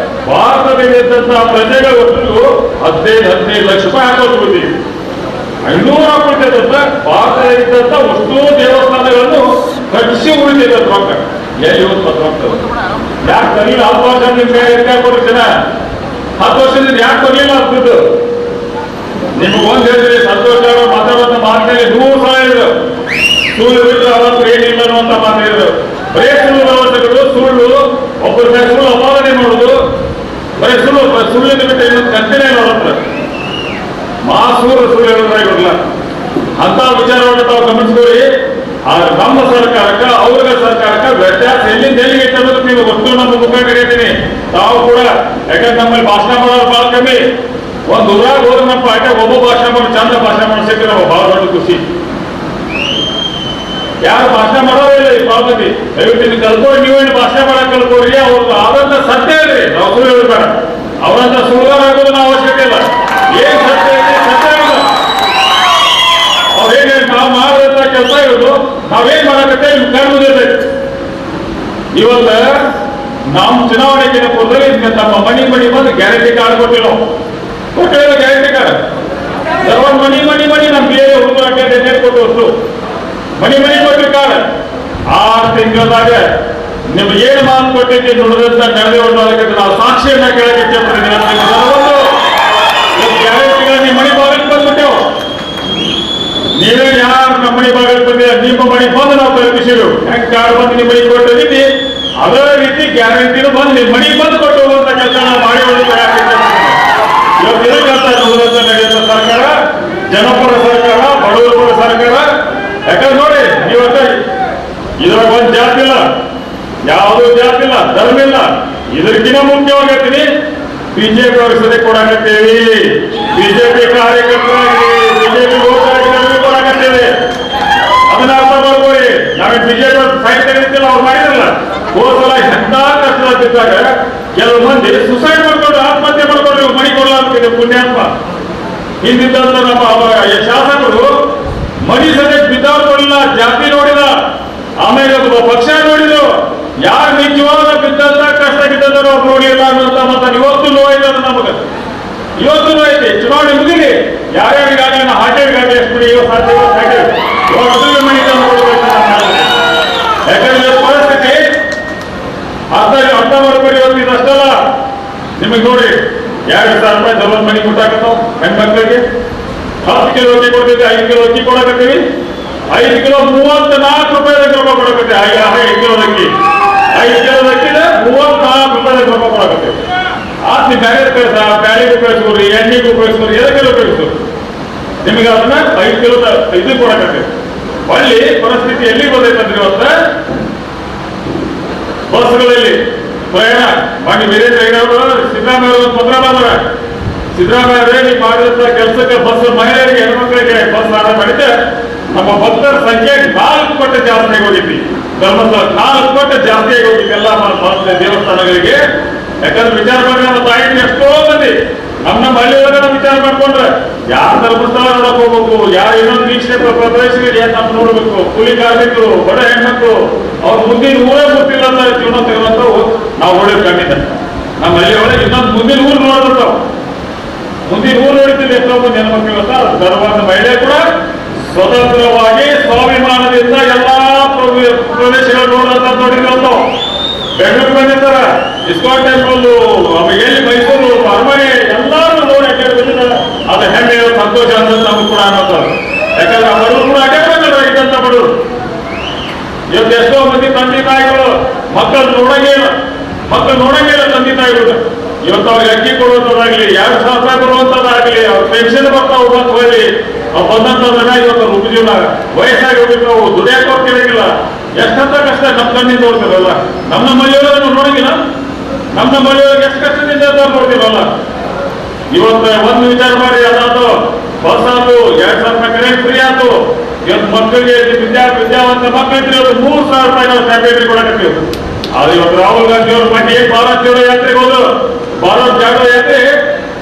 ಭಾರತದಲ್ಲಿದ್ದಂತ ಪ್ರಜೆಗಳ ಒಟ್ಟಿಗೂ 15 ಲಕ್ಷ ರೂಪಾಯಿ ಹಾಕೋದು ಬಿಡ್ತೀವಿ. 500 ರೊಕ್ಕ ಉಳಿತೈತಂತ. ಭಾರತದಲ್ಲಿದ್ದಂತ ಅಷ್ಟು ದೇವಸ್ಥಾನಗಳನ್ನು ಕಟ್ಟಿಸಿ ಉಳಿತೈತೆ ರೊಕ್ಕ. ಎಲ್ಲಿ ಇವತ್ತು ರೊಕ್ಕ ಯಾಕೆ ತರಲಿಲ್ಲ? 10 ವರ್ಷ ನಿಮ್ ಕೊಡ್ರಿ ಜನ 10 ವರ್ಷದಿಂದ ಯಾಕೆ ತರಲಿಲ್ಲ ಆಗ್ತಿದ್ದು? ನಿಮ್ಗೆ ಒಂದ್ ಹೇಳಿದ್ರಿ, ಸಂತೋಷ ಮಾತಾಡುವಂತ ಮಾತಿನಲ್ಲಿ 100 ಸಲ ಹೇಳಿದ್ರು. ಸುಳ್ಳು ಬಿಟ್ಟರೆ ಅವತ್ತು ಏನಿಲ್ಲ ಅನ್ನುವಂತ ಮಾತು ಹೇಳಿದ್ರು. ಬರೇ ಸುಳ್ಳು ವ್ಯವಸ್ಥೆಗಳು, ಸುಳ್ಳು, ಒಬ್ಬರ ಮೇಲೆ ಸುಳ್ಳು ಅಪಾದನೆ ಮಾಡುದು, ಬರೀ ಸುಳ್ಳಿನ ಬಿಟ್ಟು ಇನ್ನೊಂದು ಕಂಟಿನ್ಯೂ ನೋಡತ್ರ ಸುಳ್ಳು ಹೇಳೋದ್ರಾಗಿರಲ್ಲ. ಅಂತ ವಿಚಾರವನ್ನು ತಾವು ಗಮನಿಸ್ಕೊಳ್ಳಿ. ನಮ್ಮ ಸರ್ಕಾರಕ್ಕೆ ಅವ್ರಿಗೆ ಸರ್ಕಾರಕ್ಕೆ ವ್ಯತ್ಯಾಸ ಎಲ್ಲಿಂದ ಎಲ್ಲಿಗೆ ಇಟ್ಟಬೇಕು ನೀವು ಒಟ್ಟು ನಮ್ಮ ಮುಖಂಡ ಹೇಳ್ತೀನಿ. ತಾವು ಕೂಡ ಯಾಕಂದ್ರೆ ನಮ್ಮಲ್ಲಿ ಭಾಷಣ ಮಾಡೋರು ಬಹಳ ಕಮ್ಮಿ. ಒಂದು ಊರಾಗ ಹೋದ್ರೆ ನಮ್ಮ ಪಾಠ ಒಬ್ಬ ಭಾಷಣ ಮಾಡಿ ಚಂದ ಭಾಷಣ ಮಾಡಿ ಸಿಕ್ಕರೆ ನಾವು ಬಹಳ ದೊಡ್ಡ ಖುಷಿ. ಯಾರು ಭಾಷಣ ಮಾಡೋದಿಲ್ಲ ಈ ಬಾಬತಿ ದಯವಿಟ್ಟು ಕಲ್ಕೋರಿ. ನೀವೇನು ಭಾಷಣ ಮಾಡಕ್ ಕಲ್ಕೋರಿ. ಅವ್ರದ್ದು ಆದಂತ ಸತ್ಯ ಇಲ್ರಿ, ನಾವು ಸುಳ್ಳು ಹೇಳ್ಬೇಡ. ಅವರಂತ ಸುಳ್ಳು ಆಗೋದು ನಾವು ಅವಶ್ಯಕತೆ ಇಲ್ಲ. ಏನ್ ಸತ್ಯ ಇದೆ ಸತ್ಯ ಇಲ್ಲ. ಅವ್ರೇನ್ ನಾವು ಮಾಡಿದಂತ ಕೆಲಸ ಇರೋದು ನಾವೇನ್ ಮಾಡಕತ್ತೆ ಕಾಣುವುದಿರ್ತೈತಿ. ಇವತ್ತ ನಾವು ಚುನಾವಣೆಗಿನ ಪೂರ್ವದಲ್ಲಿ ತಮ್ಮ ಮನಿ ಬಂದು ಗ್ಯಾರಂಟಿ ಕಾರ್ಡ್ ಕೊಟ್ಟಿಲ್ಲ. ಕೊಟ್ಟಿಲ್ಲ ಗ್ಯಾರಂಟಿ ಕಾರ್ಡ್. ಸರ್ವನ್ ಮನಿ ನಮ್ಮ ಬೇರೆ ಹುಡುಗರಾಗೆ ಕೊಟ್ಟು ಮನಿ ಕೊಟ್ಟಿರಿ ಕಾರ್ಡ್. 6 ತಿಂಗಳದಾಗ ನಿಮ್ಗೆ ಏನು ಮಾತು ಕೊಟ್ಟಿದ್ದೆ ನುಡಿದಂತ ನಡೆದು ಅದಕ್ಕೆ ನಾವು ಸಾಕ್ಷಿಯನ್ನ ಕೇಳಕ್ಕೆ ಗ್ಯಾರಂಟಿಗಳ ನಿಮ್ಮ ಮನೆ ಬಾಗಿಲಿಗೆ ಬಂದ್ಬಿಟ್ಟೆವು. ನೀವೇ ಯಾರು ನಮ್ಮ ಮನೆ ಬಾಗಿಲಿಗೆ ಬಂದಿಲ್ಲ, ನಿಮ್ಮ ಮನೆ ಬಂದು ನಾವು ತಲುಪಿಸಿರು. ಹೆಂಗ್ ಕಾರ್ಡ್ ಬಂದು ನಿಮ್ಮ ಮನೆಗೆ ಕೊಟ್ಟಿದ್ದೀವಿ ಅದೇ ರೀತಿ ಗ್ಯಾರಂಟಿನೂ ಬಂದು ನಿಮ್ಮ ಮನೆಗೆ ಬಂದು ಕೊಟ್ಟು ಹೋಗುವಂತ ಕೆಲಸ ನಾವು ಮಾಡಿ ಇವತ್ತು ನುಡಿದಂತ ನಡೆಯುವಂತ ಸರ್ಕಾರ ಜನಪರ ಸರ್ಕಾರ, ಬಡವರ ಪರ ಸರ್ಕಾರ. ಯಾಕಂದ್ರೆ ನೋಡಿ ಇವತ್ತ ಇದ್ರಾಗ ಒಂದು ಜಾತಿ ಇಲ್ಲ, ಯಾವುದೂ ಜಾತಿ ಇಲ್ಲ, ಧರ್ಮ ಇಲ್ಲ. ಇದಕ್ಕಿಂತ ಮುಖ್ಯವಾಗತ್ತೀನಿ ಬಿಜೆಪಿ ಅವ್ರಿಗೆ ಸದ್ಯ ಕೊಡಾಕತ್ತೇವಿ. BJP ಕಾರ್ಯಕರ್ತರಾಗಿ BJP ವೋಟರ್ಗಳಿಗೆ ಕೊಡಾಕತ್ತೇವೆ. ಅದನ್ನ ಅರ್ಥ ಮಾಡ್ಕೊಳ್ಳಿ. ನಾವೇ ಬಿಜೆಪಿ ಸಾಹಿತ್ಯ ರೀತಿಯಲ್ಲಿ ಅವ್ರು ಮಾಡಿದ್ರಲ್ಲ, ಹೋದ್ಸಲ ಎಂತ ಕಷ್ಟದಿದ್ದಾಗ ಕೆಲವು ಮಂದಿ ಸುಸೈಡ್ ಮಾಡ್ಕೊಂಡು ಆತ್ಮಹತ್ಯೆ ಮಾಡ್ಕೊಂಡು ಮನೆ ಕೊಡಲಾಗ್ತಿದೆ. ಪುಣ್ಯಾತ್ಮ ಹಿಂದಿದ್ದಂತ ನಮ್ಮ ಶಾಸಕರು ಮನಿ ಸದ್ಯಕ್ಕೆ ಬಿದ್ದವ್ರು ಕೊಡಲಿಲ್ಲ, ಜಾತಿ ನೋಡಿಲ್ಲ, ಆಮೇಲೆ ಪಕ್ಷ ನೋಡಿದ್ರು. ಯಾರು ನಿಜವಾದ ಬಿದ್ದಂತ ಕಷ್ಟ ಬಿದ್ದಂತ ಅವ್ರು ನೋಡಿಲ್ಲ ಅನ್ನೋಂತ ಮಾತ್ರ ಇವತ್ತು ನೋಯ್ತು. ಅದು ನಮಗೆ ಇವತ್ತು ನೋಯ್ತಿ. ಚುನಾವಣೆ ಮುಗಿಲಿ, ಯಾರ್ಯಾರಿಗಾಗಲಿ ನಾವು ಹಾಟೇಗಾಗಲಿ ಎಷ್ಟು ಬಿಡಿ ಸಾಧ್ಯ ಮನೆ ನೋಡ್ಬೇಕು. ಯಾಕಂದ್ರೆ ಪರಿಸ್ಥಿತಿ ಅರ್ಥ ಮಾಡ್ಬೇಡಿ. ಇವತ್ತು ಇದಷ್ಟಲ್ಲ, ನಿಮಗೆ ನೋಡಿ 2,000 ರೂಪಾಯಿ ದೊಡ್ಡ ಮನೆ ಕೊಟ್ಟಾಕತ್ತಾವ ಹೆಣ್ಮಕ್ಳಿಗೆ. 10 ಕಿಲೋ ಅಕ್ಕಿ ಕೊಡ್ತಿದ್ದೆ, 5 ಕಿಲೋ ಅಕ್ಕಿ ಕೊಡಕತ್ತೀವಿ. 5 ಕಿಲೋ 34 ರೂಪಾಯಿದಾಗ ರೊಕ್ಕ ಕೊಡಕತ್ತೆ. 5 ಕಿಲೋ ಅಕ್ಕಿ 5 ಕಿಲೋ ಅಕ್ಕಿದ 34 ರೂಪಾಯಿದಾಗ ರೊಕ್ಕ ಕೊಡಕತ್ತೆ. ಆಸ್ತಿ ಬ್ಯಾರೆ ಕಳಿಸ, ಬ್ಯಾಳಿಗೂ ಕಳಿಸ್ಕೊಡ್ರಿ, ಎಣ್ಣೆಗೂ ಕಳಿಸ್ಕೊಡ್ರಿ, ಎದಕ್ಕೆಲ್ಲ ಕಳಿಸ್ಕೊಡ್ರಿ. ನಿಮಗೆ ಅದನ್ನ 5 ಕಿಲೋ ಇದು ಕೊಡಕತ್ತೆ. ಒಳ್ಳೆ ಪರಿಸ್ಥಿತಿ ಎಲ್ಲಿ ಬಂದೈತಂದ್ರೆ ಇವತ್ತ ಬಸ್ಗಳಲ್ಲಿ ಪ್ರಯಾಣ ಮಾಡಿ. ವೀರೇಂದ್ರ ಹೆಗಡೆ ಸಿದ್ದರಾಮಯ್ಯ ಅವರು ಪತ್ರ ಬಂದ್ರ, ಸಿದ್ದರಾಮಯ್ಯ ನೀವು ಮಾಡಿದಂತ ಕೆಲಸಕ್ಕೆ ಬಸ್ ಮಹಿಳೆಯರಿಗೆ ಹೆಣ್ಮಕ್ಳಿಗೆ ಬಸ್ ಆದ ಮಾಡಿದ್ರೆ ನಮ್ಮ ಭಕ್ತರ ಸಂಖ್ಯೆ 4 ಪಟ್ಟು ಜಾಸ್ತಿ ಹೋಗಿದ್ವಿ. ಧರ್ಮಸ್ಥಳ 4 ಪಟ್ಟು ಜಾಸ್ತಿ ಆಗೋದು ಎಲ್ಲ ದೇವಸ್ಥಾನಗಳಿಗೆ. ಯಾಕಂದ್ರೆ ವಿಚಾರ ಮಾಡಿ ನಮ್ಮ ತಾಯಿ ಎಷ್ಟೋ ಮಂದಿ ನಮ್ಮ ಹಳ್ಳಿ ಒಳಗಡೆ ವಿಚಾರ ಮಾಡ್ಕೊಂಡ್ರೆ ಯಾರು ಧರ್ಮಸ್ಥಳ ನೋಡಕ್ ಹೋಗ್ಬೇಕು, ಯಾರು ಇನ್ನೊಂದು ವೀಕ್ಷಣೆ ಪ್ರದೇಶಗಳಿಗೆ ನಮ್ಮ ನೋಡ್ಬೇಕು, ಕೂಲಿ ಕಾರ್ಮಿಕರು, ಬಡ ಹೆಣ್ಮಕ್ಳು ಅವ್ರ ಮುಂದಿನ ಊರೇ ಗೊತ್ತಿಲ್ಲ ಅಂತ ಜೀವನ ತೆಗೆದಂತವು ನಾವು ನೋಡಿದ್ ಖಂಡಿತ. ನಮ್ಮ ಹಳ್ಳಿ ಒಳಗೆ ಇನ್ನೊಂದು ಮುಂದಿನ ಊರು ನೋಡ್ಬಿಡ್ತಾವ, ಮುಂದಿನ ಊರು ನೋಡ್ತಿದ್ದೆ ಎಷ್ಟೋ ಮಂದಿ ಹೆಣ್ಮಕ್ಳು ಇವತ್ತ ಧರ್ಮದ ಮಹಿಳೆ ಕೂಡ ಸ್ವತಂತ್ರವಾಗಿ ಸ್ವಾಭಿಮಾನದಿಂದ ಎಲ್ಲಾ ಪ್ರದೇಶಗಳು ನೋಡೋದಂತ ನೋಡಿದ್ರಂತಾವ್. ಬೆಂಗಳೂರು ಬಂದಿರ್ತಾರ, ಇಸ್ಕಾನ್ ಟೆಂಪಲ್, ಎಲ್ಲಿ ಮೈಸೂರು ಅರಮನೆ ಎಲ್ಲಾರು ನೋಡಿ ಬಂದಿದ್ದಾರೆ. ಅದು ಹೆಮ್ಮೆ ಸಂತೋಷ ಅಂತ ನಮ್ಗೆ ಕೂಡ ಅನ್ನೋದು. ಯಾಕಂದ್ರೆ ಆ ಬಡವರು ಕೂಡ ಅಡ್ಡಾಡ್ಬೇಕಲ್ಲ ಇದ್ದಂತ ಬಡವರು. ಇವತ್ತು ಎಷ್ಟೋ ಮಂದಿ ತಂದೆ ತಾಯಿಗಳು ಮಕ್ಕಳು ನೋಡಂಗಿಲ್ಲ ತಂದೆ ತಾಯಿಗಳು. ಇವತ್ತು ಅವ್ರಿಗೆ ಅಕ್ಕಿ ಕೊಡುವಂಥದ್ದಾಗ್ಲಿ, 2,000 ರೂಪಾಯಿ ಕೊಡುವಂಥದ್ದಾಗ್ಲಿ, ಅವ್ರ ಪೆನ್ಷನ್ ಬರ್ತಾವ ಬಂದು ಹೋಗಿ ಅವ್ರು ಬಂದಂಥದ್ದನ್ನ ಇವತ್ತು ಉಪಜೀವನ ವಯಸ್ಸಾಗಿ ಹೋಗ್ಬೇಕು, ದುಡಿಯಕ್ಕೆ ಹೋಗ್ತಿರಂಗಿಲ್ಲ. ಎಷ್ಟಂತ ಕಷ್ಟ ನಮ್ಮ ಕಣ್ಣಿಂದ ನೋಡ್ತಿರಲ್ಲ. ನಮ್ಮ ಮನೆಯೊಳಗೆ ನೋಡಂಗಿಲ್ಲ, ನಮ್ಮ ಮನೆಯೊಳಗೆ ಎಷ್ಟು ಕಷ್ಟದಿಂದ ನೋಡ್ತಿರಲ್ಲ. ಇವತ್ತು ಒಂದು ವಿಚಾರ ಮಾಡಿ, ಅದಾತು ಬಸ್ ಆತು, 2,000 ರೂಪಾಯಿ ಕರೆಂಟ್ ಫ್ರೀ ಆತು. ಇವತ್ತು ಮಕ್ಕಳಿಗೆ ವಿದ್ಯಾವಂತ ಮಕ್ಕಳಿದ್ರೆ 3,000 ರೂಪಾಯಿ ನಾವು ಸ್ಯಾನಿಟರಿ ಕೊಡಕತ್ತೀವಿ. ಅದು ಇವತ್ತು ರಾಹುಲ್ ಗಾಂಧಿ ಅವರು ಮಟ್ಟಿಗೆ ಭಾರತ್ ಜೋಡೋ ಯಾತ್ರೆಗೆ ಹೋದ್ರು. ಭಾರತ್ ಜಾಡೋ ಯಾತ್ರೆ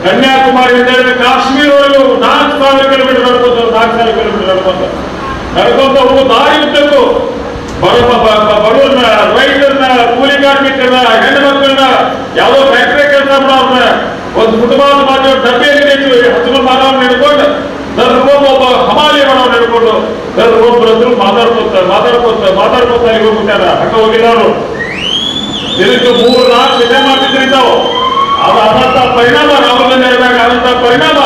ಕನ್ಯಾಕುಮಾರಿಯಿಂದ ಕಾಶ್ಮೀರವರೆಗೂ 4,000 ಕಿಲೋಮೀಟರ್ ನಡ್ಕೊಂಡು 4,000 ಕಿಲೋಮೀಟರ್ ನಡ್ಕೊಂತ ಹೋಗೋ ದಾರಿ ಉದ್ದಕ್ಕೂ ಬಡವ್ರನ್ನ, ರೈತರನ್ನ, ಕೂಲಿ ಕಾರ್ಮಿಕರನ್ನ, ಹೆಣ್ಣು ಮಕ್ಕಳನ್ನ, ಯಾವುದೋ ಫ್ಯಾಕ್ಟರಿ ಕೆಲಸ ಮಾಡೋರ್ನ ಒಂದು ಕುಟುಂಬದ ಮಾತ್ರ ಡಬ್ಬಿಯಲ್ಲಿ ಹಸಿರು ಮಾನವನ್ನ ಹಿಡ್ಕೊಂಡು ಒಬ್ಬ ಹಮಾಲಿ ಮಾಡೋರು ಹಿಡ್ಕೊಂಡು ಒಬ್ಬರದ್ರು ಮಾತಾಡ್ಕೊತ ಇಲ್ಲಿ ಹೋಗ್ಬಿಟ್ಟಾರ. ಹಂಗ ಹೋಗಿಲ್ಲವರು ದಿನಕ್ಕೆ 3-4 ವಿಷಯ ಮಾಡ್ತಿದ್ರಿದ್ದಾವು. ಅದು ಆದಂತ ಪರಿಣಾಮ, ರಾಹುಲ್ ಗಾಂಧಿ ಹೇಳಿದಾಗ ಆದಂತ ಪರಿಣಾಮ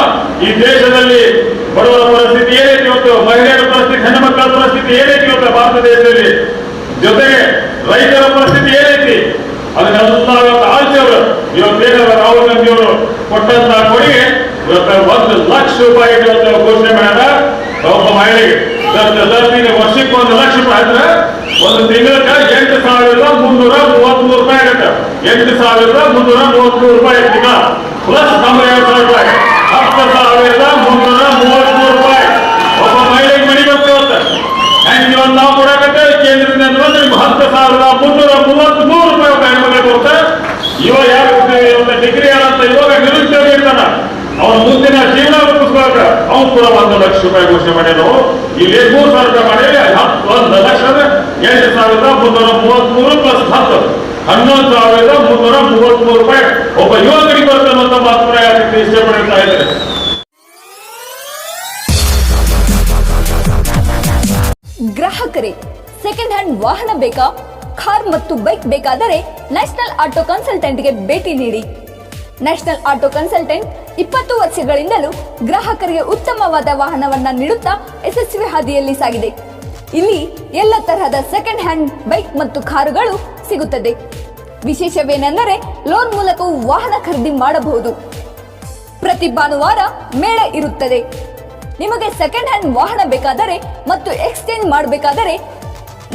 ಈ ದೇಶದಲ್ಲಿ ಬಡವರ ಪರಿಸ್ಥಿತಿ ಏನೈತಿ ಇವತ್ತು, ಮಹಿಳೆಯರ ಪರಿಸ್ಥಿತಿ, ಹೆಣ್ಣು ಮಕ್ಕಳ ಪರಿಸ್ಥಿತಿ ಏನೈತಿ ಇವತ್ತು ಭಾರತ ದೇಶದಲ್ಲಿ, ಜೊತೆಗೆ ರೈತರ ಪರಿಸ್ಥಿತಿ ಏನೈತಿ ಅದನ್ನೆಲ್ಲ ಇವತ್ತು ಆಳ್ಸಿಯವರು ಇವತ್ತೇನ ರಾಹುಲ್ ಗಾಂಧಿ ಅವರು ಕೊಟ್ಟಂತ ಕೊಡುಗೆ ಇವತ್ತು 1,00,000 ರೂಪಾಯಿ ಘೋಷಣೆ ಮಾಡ್ಯಾರ. ಒಬ್ಬ ಮಹಿಳೆಗೆ ವರ್ಷಕ್ಕೆ 1,00,000 ರೂಪಾಯಿ ಅಂದ್ರೆ ಒಂದು ತಿಂಗಳಿಗೆ 8,333 ರೂಪಾಯಿ ಆಗುತ್ತೆ. 8,333 ರೂಪಾಯಿ ತಿಂಗಳ ಪ್ಲಸ್ ನಮ್ಮ 2,000 ರೂಪಾಯಿ 10,333 ರೂಪಾಯಿ ಒಬ್ಬ ಮಹಿಳೆಗೆ ಮನೆ ಬರ್ತಿರುತ್ತೆ. ಹೆಂಗೆ ಇವತ್ತು ನಾವು ಕೊಡಕತ್ತೇವೆ ಕೇಂದ್ರದಿಂದ ಅಂದ್ರೆ 10,333 ರೂಪಾಯಿ ಒಬ್ಬ ಹೆಣ್ಮಗಳಿಗೆ ಬರುತ್ತೆ. ಇವಾಗ ಯಾರು ಡಿಗ್ರಿ ಯಾರಂತ ಇವಾಗ ನಿರುದ್ಯೋಗ ಇರ್ತಾನ, ಅವ್ರ ಮುಂದಿನ ಜೀವನ ರೂಪಿಸ್ಬೇಕ, ಅವ್ನು ಕೂಡ 1,00,000 ರೂಪಾಯಿ ಘೋಷಣೆ ಮಾಡ್ಯಾರು. ಇಲ್ಲಿ 3,000 ರೂಪಾಯಿ ಮಾಡಿ 1,00,333 ಪ್ಲಸ್ 10 11,333 ರೂಪಾಯಿ ಒಬ್ಬ ಯುವಕರಿಗೆ ಬರುತ್ತೆ ಅನ್ನೋ ಮಾತ್ರ ಇಷ್ಟಪಡ್ತಾ ಇದ್ದಾರೆ. ಗ್ರಾಹಕರೇ, ಸೆಕೆಂಡ್ ಹ್ಯಾಂಡ್ ವಾಹನ ಬೇಕಾ? ಕಾರ್ ಮತ್ತು ಬೈಕ್ ಬೇಕಾದರೆ ನ್ಯಾಷನಲ್ ಆಟೋ ಕನ್ಸಲ್ಟೆಂಟ್ಗೆ ಭೇಟಿ ನೀಡಿ. ನ್ಯಾಷನಲ್ ಆಟೋ ಕನ್ಸಲ್ಟೆಂಟ್ 20 ವರ್ಷಗಳಿಂದಲೂ ಗ್ರಾಹಕರಿಗೆ ಉತ್ತಮವಾದ ವಾಹನವನ್ನ ನೀಡುತ್ತಾ ಯಶಸ್ವಿ ಹಾದಿಯಲ್ಲಿ ಸಾಗಿದೆ. ಇಲ್ಲಿ ಎಲ್ಲ ತರಹದ ಸೆಕೆಂಡ್ ಹ್ಯಾಂಡ್ ಬೈಕ್ ಮತ್ತು ಕಾರುಗಳು ಸಿಗುತ್ತದೆ. ವಿಶೇಷವೇನೆಂದರೆ ಲೋನ್ ಮೂಲಕವೂ ವಾಹನ ಖರೀದಿ ಮಾಡಬಹುದು. ಪ್ರತಿ ಭಾನುವಾರ ಮೇಳ ಇರುತ್ತದೆ. ನಿಮಗೆ ಸೆಕೆಂಡ್ ಹ್ಯಾಂಡ್ ವಾಹನ ಬೇಕಾದರೆ ಮತ್ತು ಎಕ್ಸ್ಚೇಂಜ್ ಮಾಡಬೇಕಾದರೆ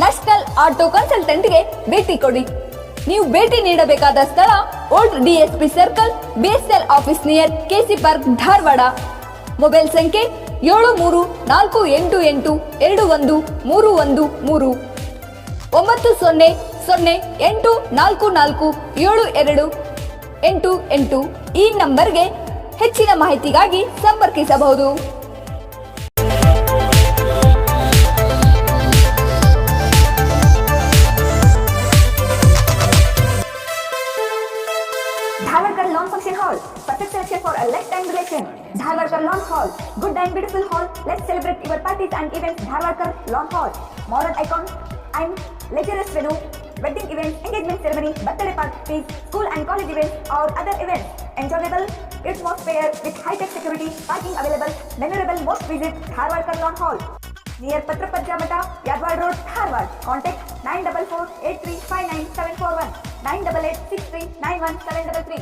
ನ್ಯಾಷನಲ್ ಆಟೋ ಕನ್ಸಲ್ಟೆಂಟ್ಗೆ ಭೇಟಿ ಕೊಡಿ. ನೀವು ಭೇಟಿ ನೀಡಬೇಕಾದ ಸ್ಥಳ old DSP circle, BSL office near KC park, Dharwad. Mobile ಸಂಖ್ಯೆ 7348821313 9008447288. ಈ ನಂಬರ್ಗೆ ಹೆಚ್ಚಿನ ಮಾಹಿತಿಗಾಗಿ ಸಂಪರ್ಕಿಸಬಹುದು. Dharwarkar Lawn Function Hall, perfect selection for a lifetime relation. Dharwarkar Lawn Hall, good and beautiful hall. Let's celebrate your parties and events. Dharwarkar Lawn Hall, modern icon and luxurious venue, wedding events, engagement ceremony, birthday parties, school and college events or other events. Enjoyable atmosphere with high-tech security, parking available, memorable. Most visit Dharwarkar Lawn Hall near Patrapajja Mata, Yadwad Road, Dharwad. Contact 944-8359-741, 988-6391-733.